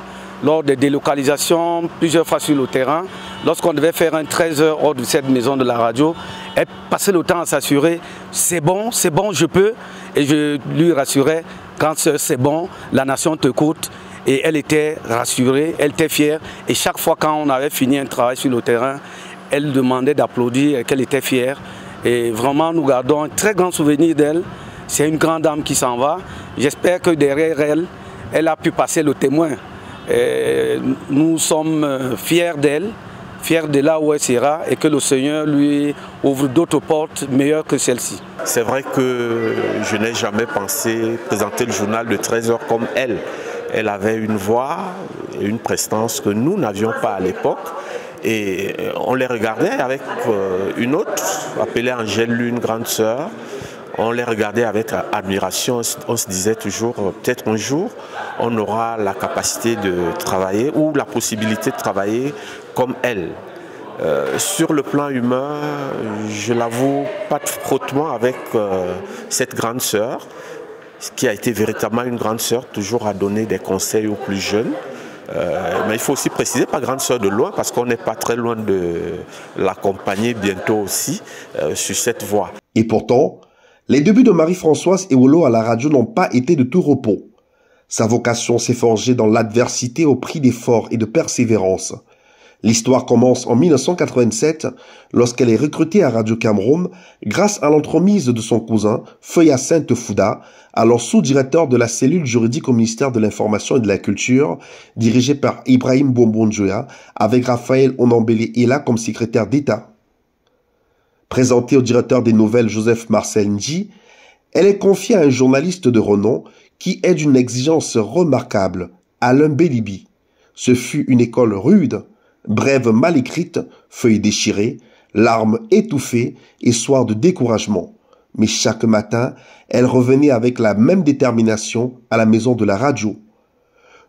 Lors des délocalisations, plusieurs fois sur le terrain, lorsqu'on devait faire un 13h hors de cette maison de la radio, elle passait le temps à s'assurer, c'est bon, je peux. Et je lui rassurais, quand c'est bon, la nation te coûte. Et elle était rassurée, elle était fière. Et chaque fois quand on avait fini un travail sur le terrain, elle demandait d'applaudir, qu'elle était fière. Et vraiment, nous gardons un très grand souvenir d'elle. C'est une grande dame qui s'en va. J'espère que derrière elle, elle a pu passer le témoin. Et nous sommes fiers d'elle, fiers de là où elle sera et que le Seigneur lui ouvre d'autres portes meilleures que celle-ci. C'est vrai que je n'ai jamais pensé présenter le journal de 13h comme elle. Elle avait une voix et une prestance que nous n'avions pas à l'époque. Et on les regardait avec une autre, appelée Angèle, une grande sœur. On les regardait avec admiration, on se disait toujours, peut-être un jour, on aura la capacité de travailler ou la possibilité de travailler comme elle. Sur le plan humain, je l'avoue, pas de frottement avec cette grande sœur, qui a été véritablement une grande sœur, toujours à donner des conseils aux plus jeunes. Mais il faut aussi préciser, pas grande sœur de loin, parce qu'on n'est pas très loin de l'accompagner bientôt aussi sur cette voie. Et pourtant, les débuts de Marie-Françoise Ewolo à la radio n'ont pas été de tout repos. Sa vocation s'est forgée dans l'adversité au prix d'efforts et de persévérance. L'histoire commence en 1987 lorsqu'elle est recrutée à Radio Cameroun grâce à l'entremise de son cousin, Feu Hyacinthe Fouda, alors sous-directeur de la cellule juridique au ministère de l'Information et de la Culture, dirigée par Ibrahim Bombon-Joya, avec Raphaël Onambele Ela comme secrétaire d'État. Présentée au directeur des nouvelles Joseph Marcel Ndji, elle est confiée à un journaliste de renom qui est d'une exigence remarquable, Alain Bélibi. Ce fut une école rude, brève mal écrite, feuilles déchirées, larmes étouffées et soirs de découragement. Mais chaque matin, elle revenait avec la même détermination à la maison de la radio.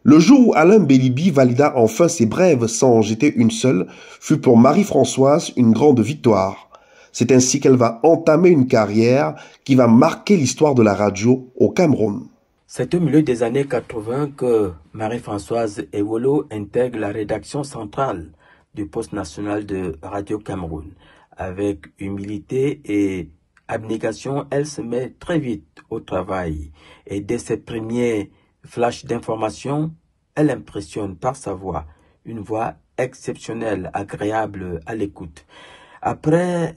Le jour où Alain Bélibi valida enfin ses brèves sans en jeter une seule fut pour Marie-Françoise une grande victoire. C'est ainsi qu'elle va entamer une carrière qui va marquer l'histoire de la radio au Cameroun. C'est au milieu des années 80 que Marie-Françoise Ewolo intègre la rédaction centrale du poste national de Radio Cameroun. Avec humilité et abnégation, elle se met très vite au travail. Et dès ses premiers flashs d'information, elle impressionne par sa voix, une voix exceptionnelle, agréable à l'écoute. Après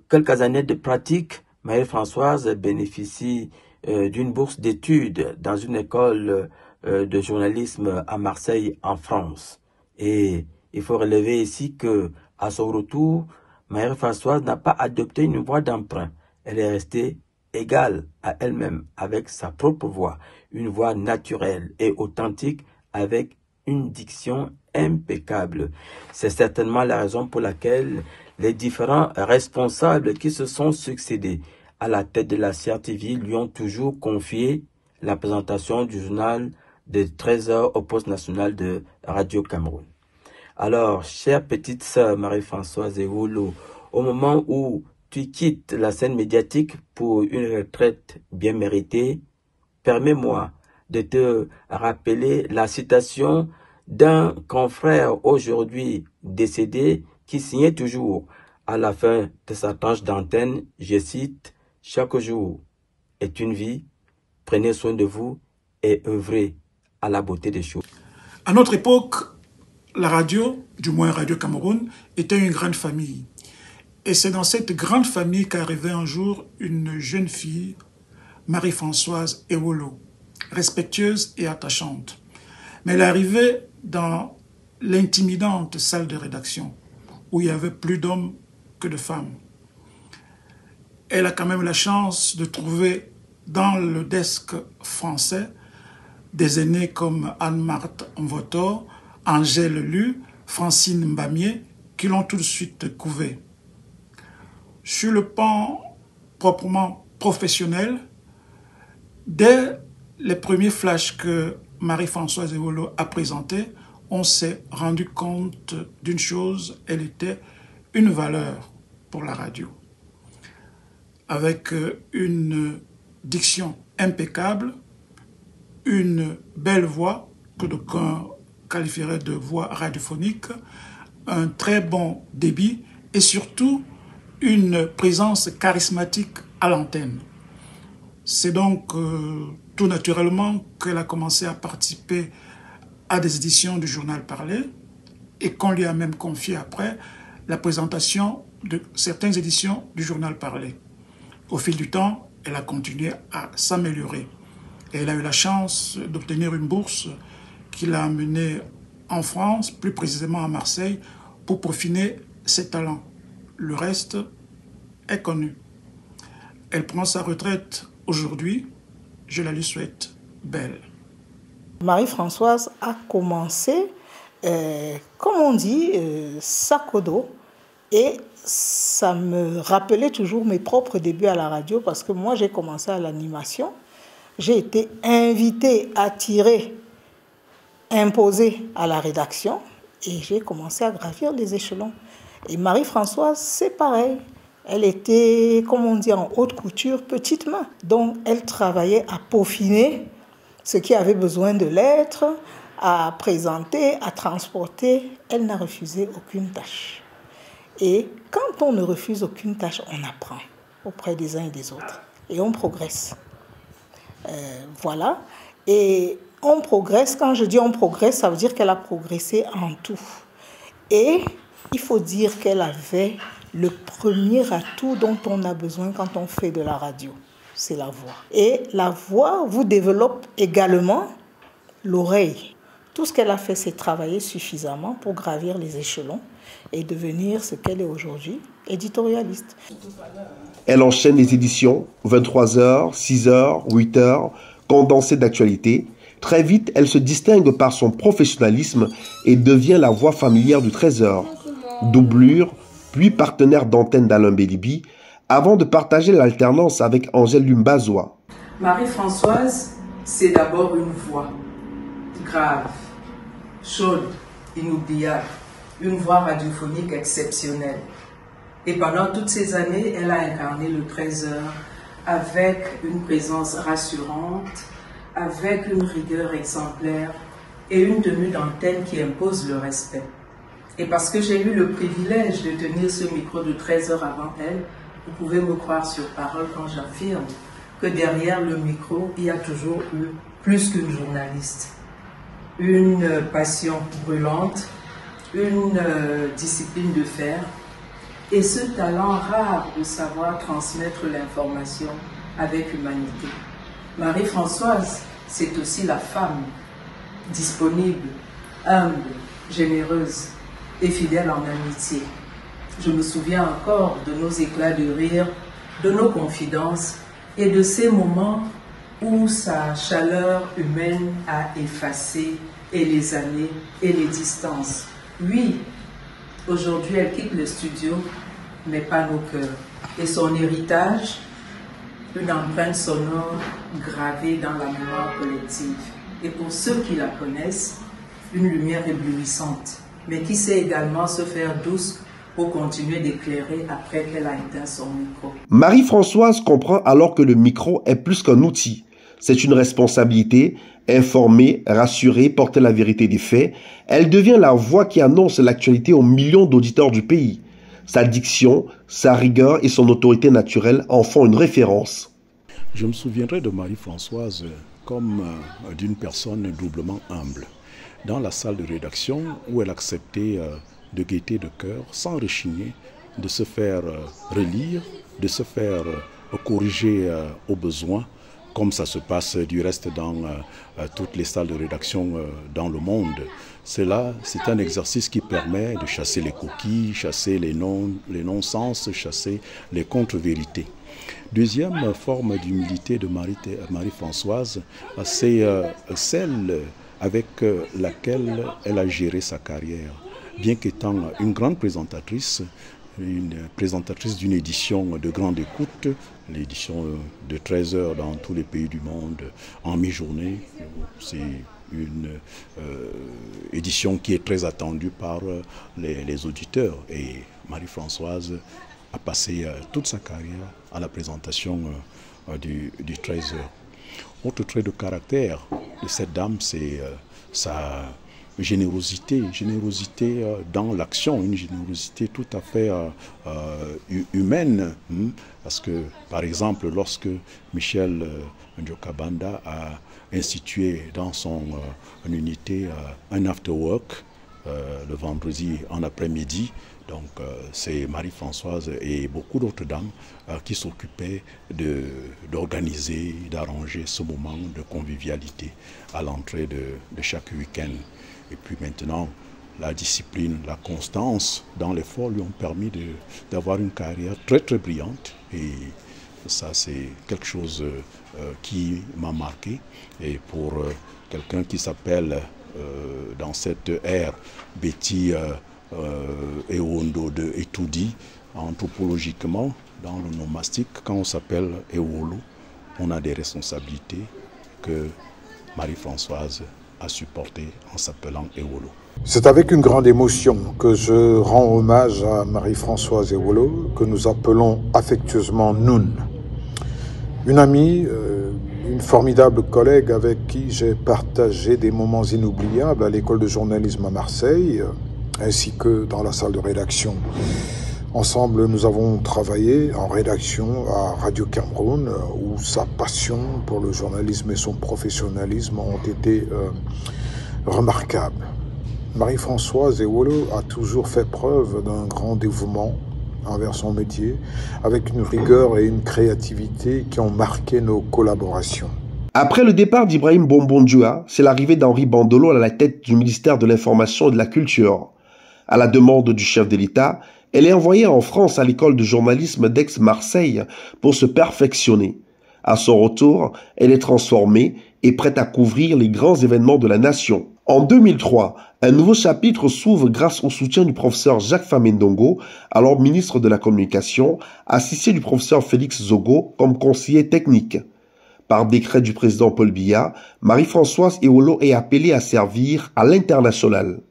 quelques années de pratique, Marie-Françoise bénéficie d'une bourse d'études dans une école de journalisme à Marseille, en France. Et il faut relever ici que, à son retour, Marie-Françoise n'a pas adopté une voix d'emprunt. Elle est restée égale à elle-même avec sa propre voix, une voix naturelle et authentique avec une diction impeccable. C'est certainement la raison pour laquelle les différents responsables qui se sont succédés à la tête de la CRTV lui ont toujours confié la présentation du journal de 13h au poste national de Radio Cameroun. Alors, chère petite sœur Marie-Françoise Ewolo, au moment où tu quittes la scène médiatique pour une retraite bien méritée, permets-moi de te rappeler la citation d'un confrère aujourd'hui décédé qui signait toujours à la fin de sa tranche d'antenne, je cite, « Chaque jour est une vie, prenez soin de vous et œuvrez à la beauté des choses. » À notre époque, la radio, du moins Radio Cameroun, était une grande famille. Et c'est dans cette grande famille qu'arrivait un jour une jeune fille, Marie-Françoise Ewolo, respectueuse et attachante. Mais elle arrivait dans l'intimidante salle de rédaction, où il y avait plus d'hommes que de femmes. Elle a quand même la chance de trouver dans le desk français des aînés comme Anne-Marthe Mvotor, Angèle Lu, Francine Mbamier, qui l'ont tout de suite couvé. Sur le plan proprement professionnel, dès les premiers flashs que Marie-Françoise Ewolo a présentés, on s'est rendu compte d'une chose, elle était une valeur pour la radio. Avec une diction impeccable, une belle voix, que d'aucuns qualifieraient de voix radiophonique, un très bon débit et surtout une présence charismatique à l'antenne. C'est donc tout naturellement qu'elle a commencé à participer à des éditions du journal parlé et qu'on lui a même confié après la présentation de certaines éditions du journal parlé. Au fil du temps, elle a continué à s'améliorer. Et elle a eu la chance d'obtenir une bourse qui l'a amenée en France, plus précisément à Marseille, pour peaufiner ses talents. Le reste est connu. Elle prend sa retraite aujourd'hui. Je la lui souhaite belle. Marie-Françoise a commencé, comme on dit, sac au dos. Et ça me rappelait toujours mes propres débuts à la radio parce que moi, j'ai commencé à l'animation. J'ai été invitée, attirée, imposée à la rédaction et j'ai commencé à gravir les échelons. Et Marie-Françoise, c'est pareil. Elle était, comme on dit, en haute couture, petite main. Donc, elle travaillait à peaufiner ce qui avait besoin de l'être, à présenter, à transporter. Elle n'a refusé aucune tâche. Et quand on ne refuse aucune tâche, on apprend auprès des uns et des autres. Et on progresse. Voilà. Et on progresse. Quand je dis on progresse, ça veut dire qu'elle a progressé en tout. Et il faut dire qu'elle avait le premier atout dont on a besoin quand on fait de la radio. C'est la voix. Et la voix vous développe également l'oreille. Tout ce qu'elle a fait, c'est travailler suffisamment pour gravir les échelons et devenir ce qu'elle est aujourd'hui, éditorialiste. Elle enchaîne les éditions, 23h, 6h, 8h, condensées d'actualité. Très vite, elle se distingue par son professionnalisme et devient la voix familière du 13h. Doublure, puis partenaire d'antenne d'Alain Bélibi, avant de partager l'alternance avec Angèle Lumbazoa. Marie-Françoise, c'est d'abord une voix grave, chaude, inoubliable, une voix radiophonique exceptionnelle. Et pendant toutes ces années, elle a incarné le 13h avec une présence rassurante, avec une rigueur exemplaire et une tenue d'antenne qui impose le respect. Et parce que j'ai eu le privilège de tenir ce micro de 13h avant elle, vous pouvez me croire sur parole quand j'affirme que derrière le micro, il y a toujours eu plus qu'une journaliste. Une passion brûlante, une discipline de fer et ce talent rare de savoir transmettre l'information avec humanité. Marie-Françoise, c'est aussi la femme disponible, humble, généreuse et fidèle en amitié. Je me souviens encore de nos éclats de rire, de nos confidences et de ces moments où sa chaleur humaine a effacé et les années et les distances. Oui, aujourd'hui elle quitte le studio, mais pas nos cœurs. Et son héritage, une empreinte sonore gravée dans la mémoire collective. Et pour ceux qui la connaissent, une lumière éblouissante, mais qui sait également se faire douce pour continuer d'éclairer après qu'elle a éteint son micro. Marie-Françoise comprend alors que le micro est plus qu'un outil. C'est une responsabilité, informer, rassurer, porter la vérité des faits. Elle devient la voix qui annonce l'actualité aux millions d'auditeurs du pays. Sa diction, sa rigueur et son autorité naturelle en font une référence. Je me souviendrai de Marie-Françoise comme d'une personne doublement humble. Dans la salle de rédaction où elle acceptait de gaieté de cœur, sans rechigner, de se faire relire, de se faire corriger au besoin, comme ça se passe du reste dans toutes les salles de rédaction dans le monde. C'est un exercice qui permet de chasser les coquilles, chasser les non-sens, chasser les contre-vérités. Deuxième forme d'humilité de Marie-Françoise, c'est celle avec laquelle elle a géré sa carrière. Bien qu'étant une grande présentatrice d'une édition de grande écoute, l'édition de 13h dans tous les pays du monde en mi-journée, c'est une édition qui est très attendue par les auditeurs. Et Marie-Françoise a passé toute sa carrière à la présentation du 13h. Autre trait de caractère de cette dame, c'est sa générosité dans l'action, une générosité tout à fait humaine. Parce que, par exemple, lorsque Michel Ndiokabanda a institué dans son unité un after-work le vendredi en après-midi, donc c'est Marie-Françoise et beaucoup d'autres dames qui s'occupaient d'organiser, d'arranger ce moment de convivialité à l'entrée de chaque week-end. Et puis maintenant, la discipline, la constance dans l'effort lui ont permis d'avoir une carrière très très brillante. Et ça, c'est quelque chose qui m'a marqué. Et pour quelqu'un qui s'appelle dans cette ère Betty Ewondo de Etoudi, anthropologiquement, dans le nomastique, quand on s'appelle Ewolo, on a des responsabilités que Marie-Françoise a supportées en s'appelant Ewolo. C'est avec une grande émotion que je rends hommage à Marie-Françoise Ewolo, que nous appelons affectueusement Noun. Une amie, une formidable collègue avec qui j'ai partagé des moments inoubliables à l'école de journalisme à Marseille, ainsi que dans la salle de rédaction. Ensemble, nous avons travaillé en rédaction à Radio Cameroun, où sa passion pour le journalisme et son professionnalisme ont été remarquables. Marie-Françoise Ewolo a toujours fait preuve d'un grand dévouement envers son métier, avec une rigueur et une créativité qui ont marqué nos collaborations. Après le départ d'Ibrahim Bombondjoua, c'est l'arrivée d'Henri Bandolo à la tête du ministère de l'Information et de la Culture. À la demande du chef de l'État, elle est envoyée en France à l'école de journalisme d'Aix-Marseille pour se perfectionner. À son retour, elle est transformée et prête à couvrir les grands événements de la nation. En 2003, un nouveau chapitre s'ouvre grâce au soutien du professeur Jacques Famendongo, alors ministre de la Communication, assisté du professeur Félix Zogo comme conseiller technique. Par décret du président Paul Biya, Marie-Françoise Ewolo est appelée à servir à l'international.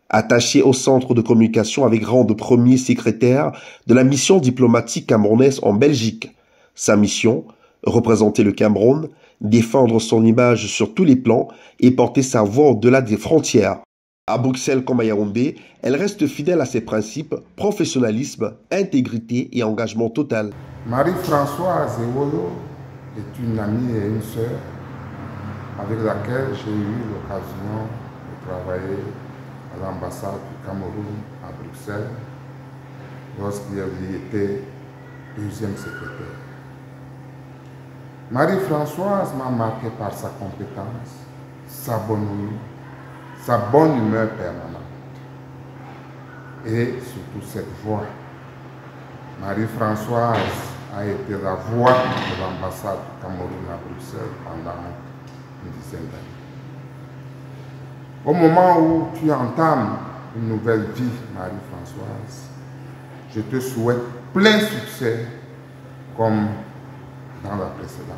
Attachée au centre de communication avec rang de premier secrétaire de la mission diplomatique camerounaise en Belgique. Sa mission, représenter le Cameroun, défendre son image sur tous les plans et porter sa voix au-delà des frontières. À Bruxelles comme à Yaoundé, elle reste fidèle à ses principes, professionnalisme, intégrité et engagement total. Marie-Françoise Ewolo est une amie et une sœur avec laquelle j'ai eu l'occasion de travailler à l'ambassade du Cameroun à Bruxelles lorsqu'il était deuxième secrétaire. Marie-Françoise m'a marqué par sa compétence, sa bonne humeur permanente et surtout cette voix. Marie-Françoise a été la voix de l'ambassade du Cameroun à Bruxelles pendant une dizaine d'années. Au moment où tu entames une nouvelle vie, Marie-Françoise, je te souhaite plein succès comme dans la précédente.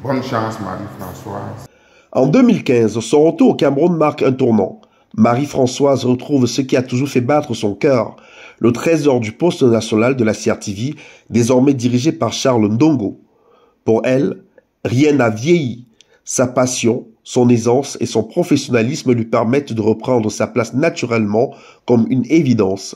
Bonne chance, Marie-Françoise. En 2015, son retour au Cameroun marque un tournant. Marie-Françoise retrouve ce qui a toujours fait battre son cœur, le trésor du poste national de la CRTV, désormais dirigé par Charles Ndongo. Pour elle, rien n'a vieilli. Sa passion, son aisance et son professionnalisme lui permettent de reprendre sa place naturellement comme une évidence.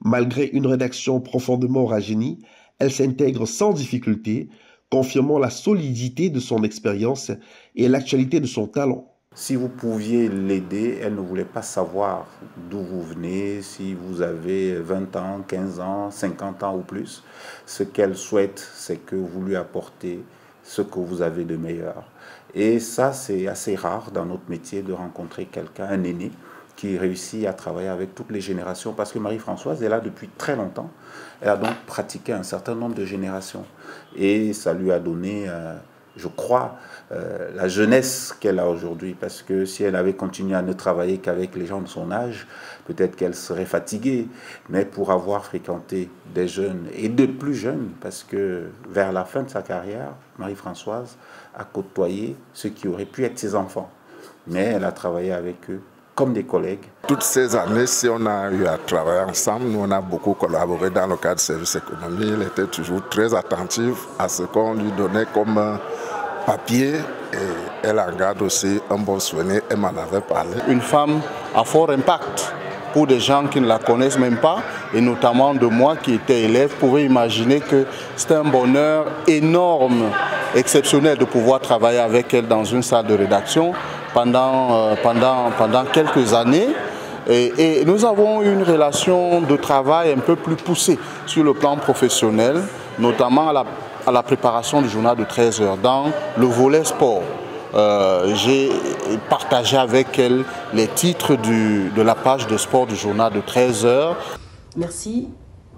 Malgré une rédaction profondément rajeunie, elle s'intègre sans difficulté, confirmant la solidité de son expérience et l'actualité de son talent. Si vous pouviez l'aider, elle ne voulait pas savoir d'où vous venez, si vous avez 20 ans, 15 ans, 50 ans ou plus. Ce qu'elle souhaite, c'est que vous lui apportez ce que vous avez de meilleur. Et ça, c'est assez rare dans notre métier de rencontrer quelqu'un, un aîné, qui réussit à travailler avec toutes les générations, parce que Marie-Françoise est là depuis très longtemps. Elle a donc pratiqué un certain nombre de générations. Et ça lui a donné, je crois, la jeunesse qu'elle a aujourd'hui. Parce que si elle avait continué à ne travailler qu'avec les gens de son âge, peut-être qu'elle serait fatiguée. Mais pour avoir fréquenté des jeunes et de plus jeunes, parce que vers la fin de sa carrière, Marie-Françoise a côtoyé ceux qui auraient pu être ses enfants. Mais elle a travaillé avec eux comme des collègues. Toutes ces années, si on a eu à travailler ensemble, nous on a beaucoup collaboré dans le cadre du service économie. Elle était toujours très attentive à ce qu'on lui donnait comme papier et elle en garde aussi un bon souvenir, elle m'en avait parlé. Une femme à fort impact pour des gens qui ne la connaissent même pas et notamment de moi qui étais élève, pouvais imaginer que c'était un bonheur énorme, exceptionnel de pouvoir travailler avec elle dans une salle de rédaction pendant quelques années. Et nous avons une relation de travail un peu plus poussée sur le plan professionnel, notamment à la préparation du journal de 13 h dans le volet sport. J'ai partagé avec elle les titres de la page de sport du journal de 13 h. Merci,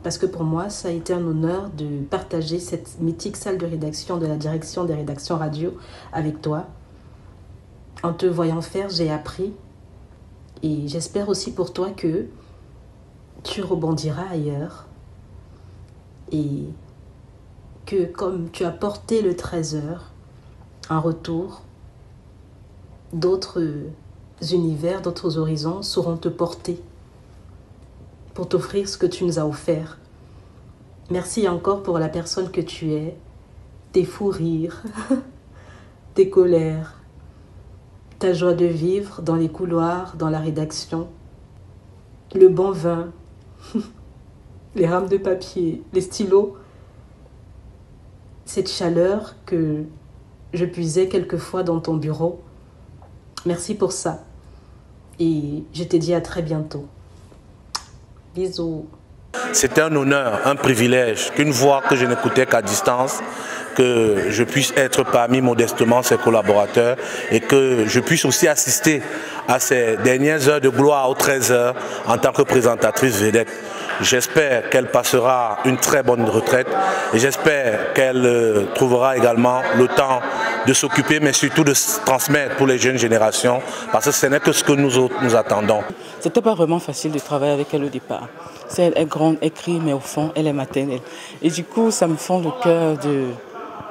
parce que pour moi, ça a été un honneur de partager cette mythique salle de rédaction de la direction des rédactions radio avec toi. En te voyant faire, j'ai appris. Et j'espère aussi pour toi que tu rebondiras ailleurs. Et que comme tu as porté le 13 h, en retour, d'autres univers, d'autres horizons sauront te porter pour t'offrir ce que tu nous as offert. Merci encore pour la personne que tu es, tes fous rires, tes colères, ta joie de vivre dans les couloirs, dans la rédaction, le bon vin, les rames de papier, les stylos, cette chaleur que je puisais quelquefois dans ton bureau. Merci pour ça. Et je te dis à très bientôt. Bisous. C'était un honneur, un privilège, qu'une voix que je n'écoutais qu'à distance, que je puisse être parmi modestement ses collaborateurs et que je puisse aussi assister à ces dernières heures de gloire aux 13 h en tant que présentatrice vedette. J'espère qu'elle passera une très bonne retraite et j'espère qu'elle trouvera également le temps de s'occuper, mais surtout de transmettre pour les jeunes générations, parce que ce n'est que ce que nous autres nous attendons. C'était pas vraiment facile de travailler avec elle au départ. Elle est grande, elle crie, mais au fond, elle est maternelle. Et du coup, ça me fend le cœur de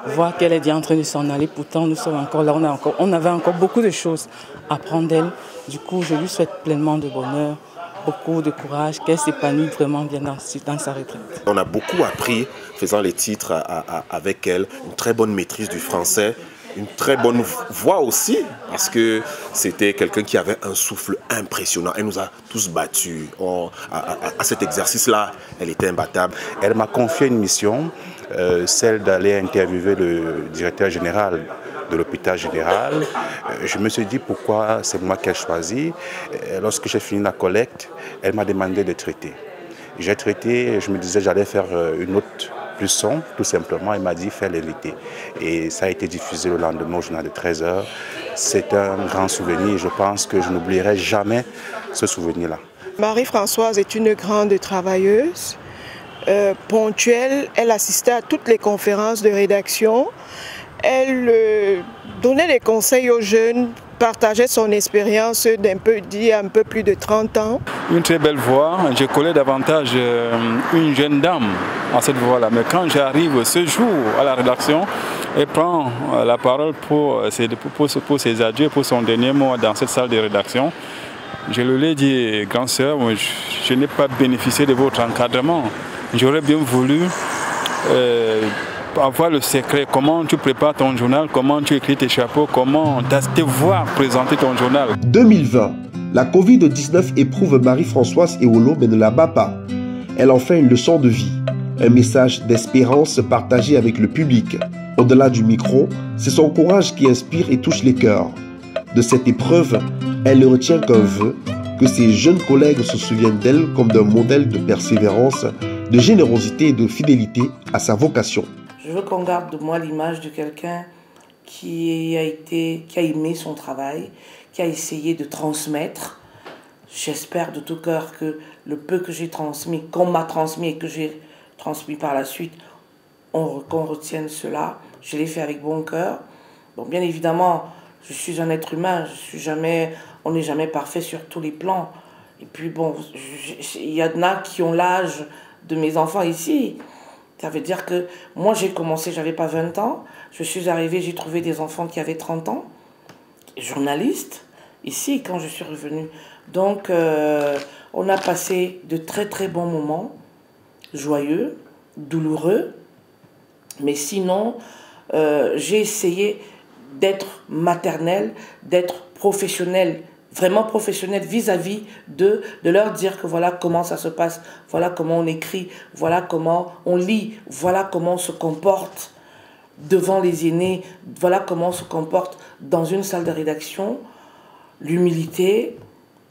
voir qu'elle est déjà en train de s'en aller. Pourtant, nous sommes encore là, on avait encore beaucoup de choses à apprendre d'elle. Du coup, je lui souhaite pleinement de bonheur, beaucoup de courage, qu'elle s'épanouisse vraiment bien dans sa retraite. On a beaucoup appris faisant les titres avec elle, une très bonne maîtrise du français, une très bonne voix aussi, parce que c'était quelqu'un qui avait un souffle impressionnant. Elle nous a tous battus. À cet exercice-là, elle était imbattable. Elle m'a confié une mission, celle d'aller interviewer le directeur général de l'hôpital général. Je me suis dit pourquoi c'est moi qu'elle choisit. Lorsque j'ai fini la collecte, elle m'a demandé de traiter. J'ai traité, je me disais j'allais faire une autre leçon, tout simplement. Elle m'a dit fais l'invité. Et ça a été diffusé le lendemain au journal de 13h. C'est un grand souvenir et je pense que je n'oublierai jamais ce souvenir-là. Marie-Françoise est une grande travailleuse, ponctuelle. Elle assistait à toutes les conférences de rédaction. Elle donnait des conseils aux jeunes, partageait son expérience d'il y a un peu plus de 30 ans. Une très belle voix, je collais davantage une jeune dame à cette voix-là. Mais quand j'arrive ce jour à la rédaction, elle prend la parole pour ses adieux, pour son dernier mot dans cette salle de rédaction. Je lui ai dit, grande sœur, je n'ai pas bénéficié de votre encadrement. J'aurais bien voulu avoir le secret, comment tu prépares ton journal, comment tu écris tes chapeaux, comment te voir présenter ton journal. 2020, la Covid-19 éprouve Marie-Françoise Ewolo mais ne la bat pas. Elle en fait une leçon de vie, un message d'espérance partagé avec le public. Au-delà du micro, c'est son courage qui inspire et touche les cœurs. De cette épreuve, elle ne retient qu'un vœu, que ses jeunes collègues se souviennent d'elle comme d'un modèle de persévérance, de générosité et de fidélité à sa vocation. Je veux qu'on garde de moi l'image de quelqu'un qui a aimé son travail, qui a essayé de transmettre. J'espère de tout cœur que le peu que j'ai transmis, qu'on m'a transmis et que j'ai transmis par la suite, qu'on retienne cela. Je l'ai fait avec bon cœur. Bon, bien évidemment, je suis un être humain, on n'est jamais parfait sur tous les plans. Et puis bon, il y en a qui ont l'âge de mes enfants ici. Ça veut dire que moi j'ai commencé, j'avais pas 20 ans. Je suis arrivée, j'ai trouvé des enfants qui avaient 30 ans. Journalistes, ici, quand je suis revenue. Donc, on a passé de très très bons moments, joyeux, douloureux. Mais sinon, j'ai essayé d'être maternelle, d'être professionnelle, vraiment professionnelle vis-à-vis de leur dire que voilà comment ça se passe, voilà comment on écrit, voilà comment on lit, voilà comment on se comporte devant les aînés, voilà comment on se comporte dans une salle de rédaction, l'humilité,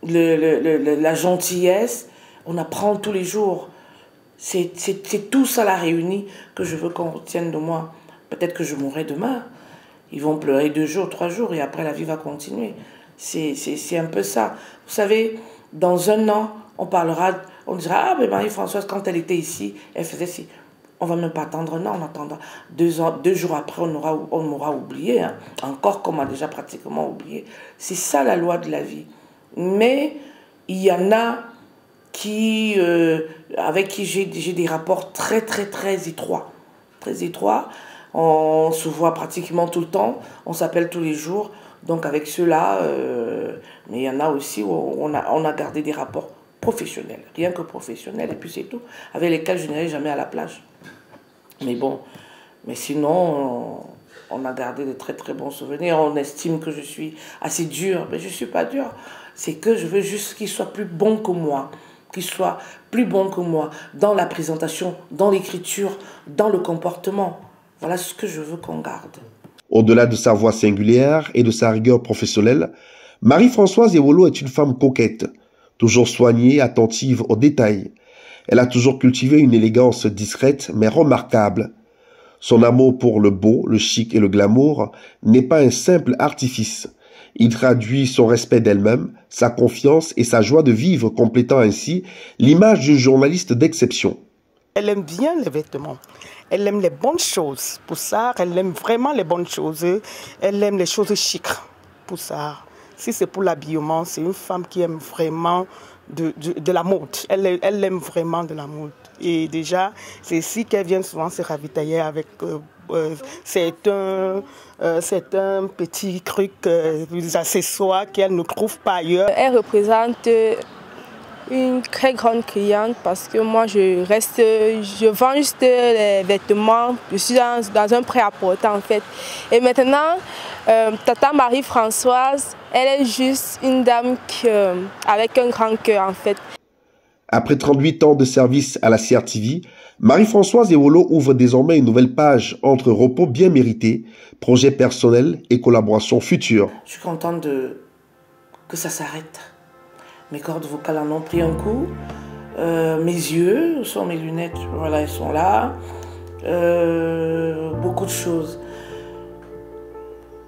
la gentillesse, on apprend tous les jours. C'est tout ça la réunie que je veux qu'on retienne de moi. Peut-être que je mourrai demain. Ils vont pleurer 2 jours, 3 jours et après la vie va continuer. C'est un peu ça. Vous savez, dans 1 an, on dira, ah ben Marie-Françoise, quand elle était ici, elle faisait ci. On va même pas attendre 1 an, on attendra 2 jours après, on m'aura oublié. Hein. Encore qu'on m'a déjà pratiquement oublié. C'est ça la loi de la vie. Mais il y en a avec qui j'ai des rapports très, très, très étroits. Très étroits. On se voit pratiquement tout le temps, on s'appelle tous les jours. Donc avec ceux-là, mais il y en a aussi où on a gardé des rapports professionnels, rien que professionnels, et puis c'est tout, avec lesquels je n'irai jamais à la plage. Mais bon, mais sinon, on a gardé de très très bons souvenirs. On estime que je suis assez dur, mais je ne suis pas dur. C'est que je veux juste qu'il soit plus bon que moi, qu'il soit plus bon que moi dans la présentation, dans l'écriture, dans le comportement. Voilà ce que je veux qu'on garde. Au-delà de sa voix singulière et de sa rigueur professionnelle, Marie-Françoise Ewolo est une femme coquette, toujours soignée, attentive aux détails. Elle a toujours cultivé une élégance discrète mais remarquable. Son amour pour le beau, le chic et le glamour n'est pas un simple artifice. Il traduit son respect d'elle-même, sa confiance et sa joie de vivre, complétant ainsi l'image d'une journaliste d'exception. Elle aime bien les vêtements. Elle aime les bonnes choses. Pour ça, elle aime vraiment les bonnes choses. Elle aime les choses chic. Pour ça, si c'est pour l'habillement, c'est une femme qui aime vraiment de la mode. Elle aime vraiment de la mode. Et déjà, c'est ici qu'elle vient souvent se ravitailler avec... c'est un petit truc, des accessoires qu'elle ne trouve pas ailleurs. Elle représente une très grande cliente parce que moi je vends juste les vêtements, je suis dans un prêt-à-porter en fait. Et maintenant, Tata Marie-Françoise, elle est juste une dame avec un grand cœur en fait. Après 38 ans de service à la CRTV, Marie-Françoise Ewolo ouvre désormais une nouvelle page entre repos bien mérité, projets personnels et collaborations futures. Je suis contente que ça s'arrête. Mes cordes vocales en ont pris un coup. Mes yeux sont mes lunettes, voilà, elles sont là. Beaucoup de choses.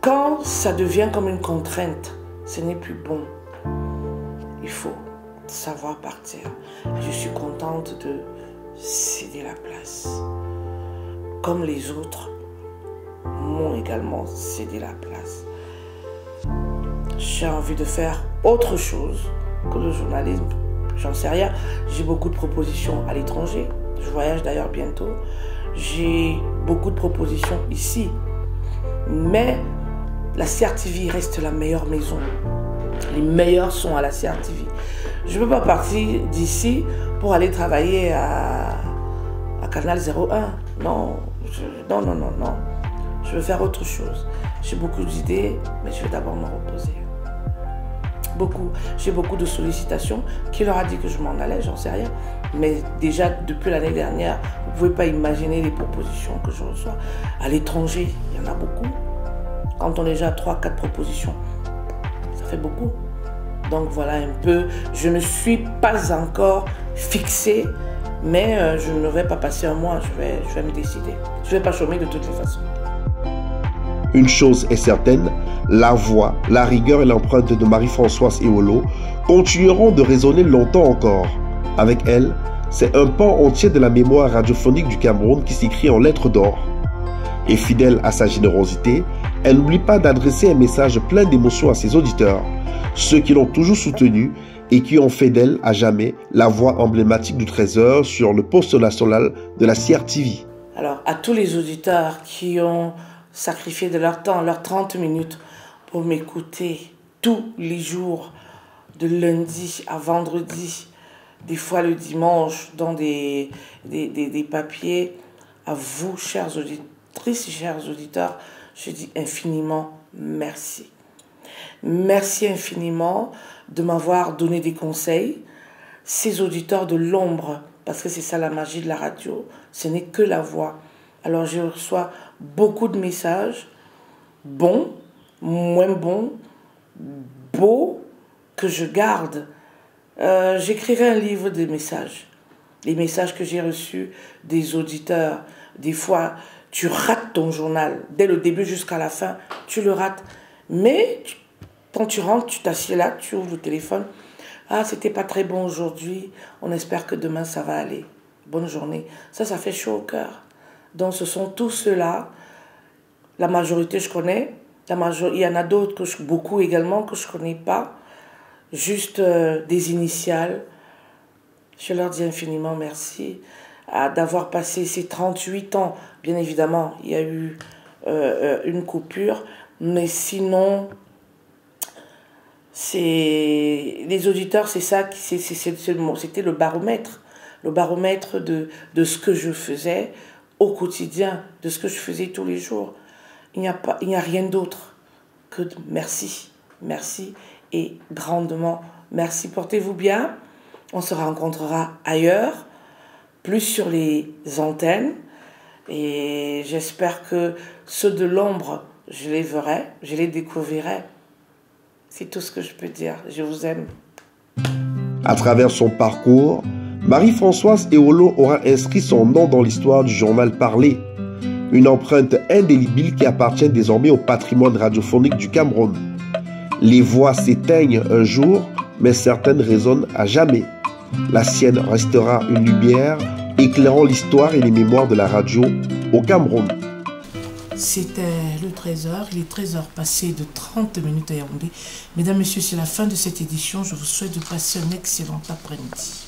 Quand ça devient comme une contrainte, ce n'est plus bon. Il faut savoir partir. Je suis contente de céder la place. Comme les autres m'ont également cédé la place. J'ai envie de faire autre chose que le journalisme. J'en sais rien. J'ai beaucoup de propositions à l'étranger. Je voyage d'ailleurs bientôt. J'ai beaucoup de propositions ici. Mais la CRTV reste la meilleure maison. Les meilleurs sont à la CRTV. Je ne peux pas partir d'ici pour aller travailler à Canal 01. Non, non. Je veux faire autre chose. J'ai beaucoup d'idées, mais je vais d'abord me reposer. J'ai beaucoup de sollicitations. Qui leur a dit que je m'en allais? J'en sais rien. Mais déjà, depuis l'année dernière, vous ne pouvez pas imaginer les propositions que je reçois. À l'étranger, il y en a beaucoup. Quand on est déjà à 3-4 propositions, ça fait beaucoup. Donc voilà un peu, je ne suis pas encore fixée, mais je ne vais pas passer un mois, je vais me décider. Je ne vais pas chômer de toutes les façons. Une chose est certaine, la voix, la rigueur et l'empreinte de Marie-Françoise Ewolo continueront de résonner longtemps encore. Avec elle, c'est un pan entier de la mémoire radiophonique du Cameroun qui s'écrit en lettres d'or. Et fidèle à sa générosité, elle n'oublie pas d'adresser un message plein d'émotion à ses auditeurs, ceux qui l'ont toujours soutenue et qui ont fait d'elle à jamais la voix emblématique du Trésor sur le poste national de la CRTV. Alors, à tous les auditeurs qui ont sacrifié de leur temps, leurs 30 minutes pour m'écouter tous les jours, de lundi à vendredi, des fois le dimanche, dans des papiers, à vous, chères auditrices et chers auditeurs, je dis infiniment merci. Merci infiniment de m'avoir donné des conseils. Ces auditeurs de l'ombre, parce que c'est ça la magie de la radio, ce n'est que la voix. Alors je reçois beaucoup de messages, bons, moins bons, beaux, que je garde. J'écrirai un livre de messages. Les messages que j'ai reçus des auditeurs. Des fois, tu rates ton journal. Dès le début jusqu'à la fin, tu le rates. Mais quand tu rentres, tu t'assieds là, tu ouvres le téléphone. Ah, c'était pas très bon aujourd'hui. On espère que demain, ça va aller. Bonne journée. Ça fait chaud au cœur. Donc, ce sont tous ceux-là. La majorité, je connais. Il y en a d'autres, beaucoup également, que je ne connais pas. Juste des initiales. Je leur dis infiniment merci d'avoir passé ces 38 ans. Bien évidemment, il y a eu une coupure. Mais sinon, les auditeurs, c'est ça, c'était le baromètre. Le baromètre de ce que je faisais au quotidien, de ce que je faisais tous les jours. Il n'y a rien d'autre que de merci. Merci et grandement merci. Portez-vous bien. On se rencontrera ailleurs, plus sur les antennes. Et j'espère que ceux de l'ombre, je les verrai, je les découvrirai. C'est tout ce que je peux dire. Je vous aime. À travers son parcours, Marie-Françoise Ewolo aura inscrit son nom dans l'histoire du journal parlé. Une empreinte indélébile qui appartient désormais au patrimoine radiophonique du Cameroun. Les voix s'éteignent un jour, mais certaines résonnent à jamais. La sienne restera une lumière éclairant l'histoire et les mémoires de la radio au Cameroun. C'était le 13h, il est 13h passé de 30 minutes à Yaoundé. Mesdames, Messieurs, c'est la fin de cette édition. Je vous souhaite de passer un excellent après-midi.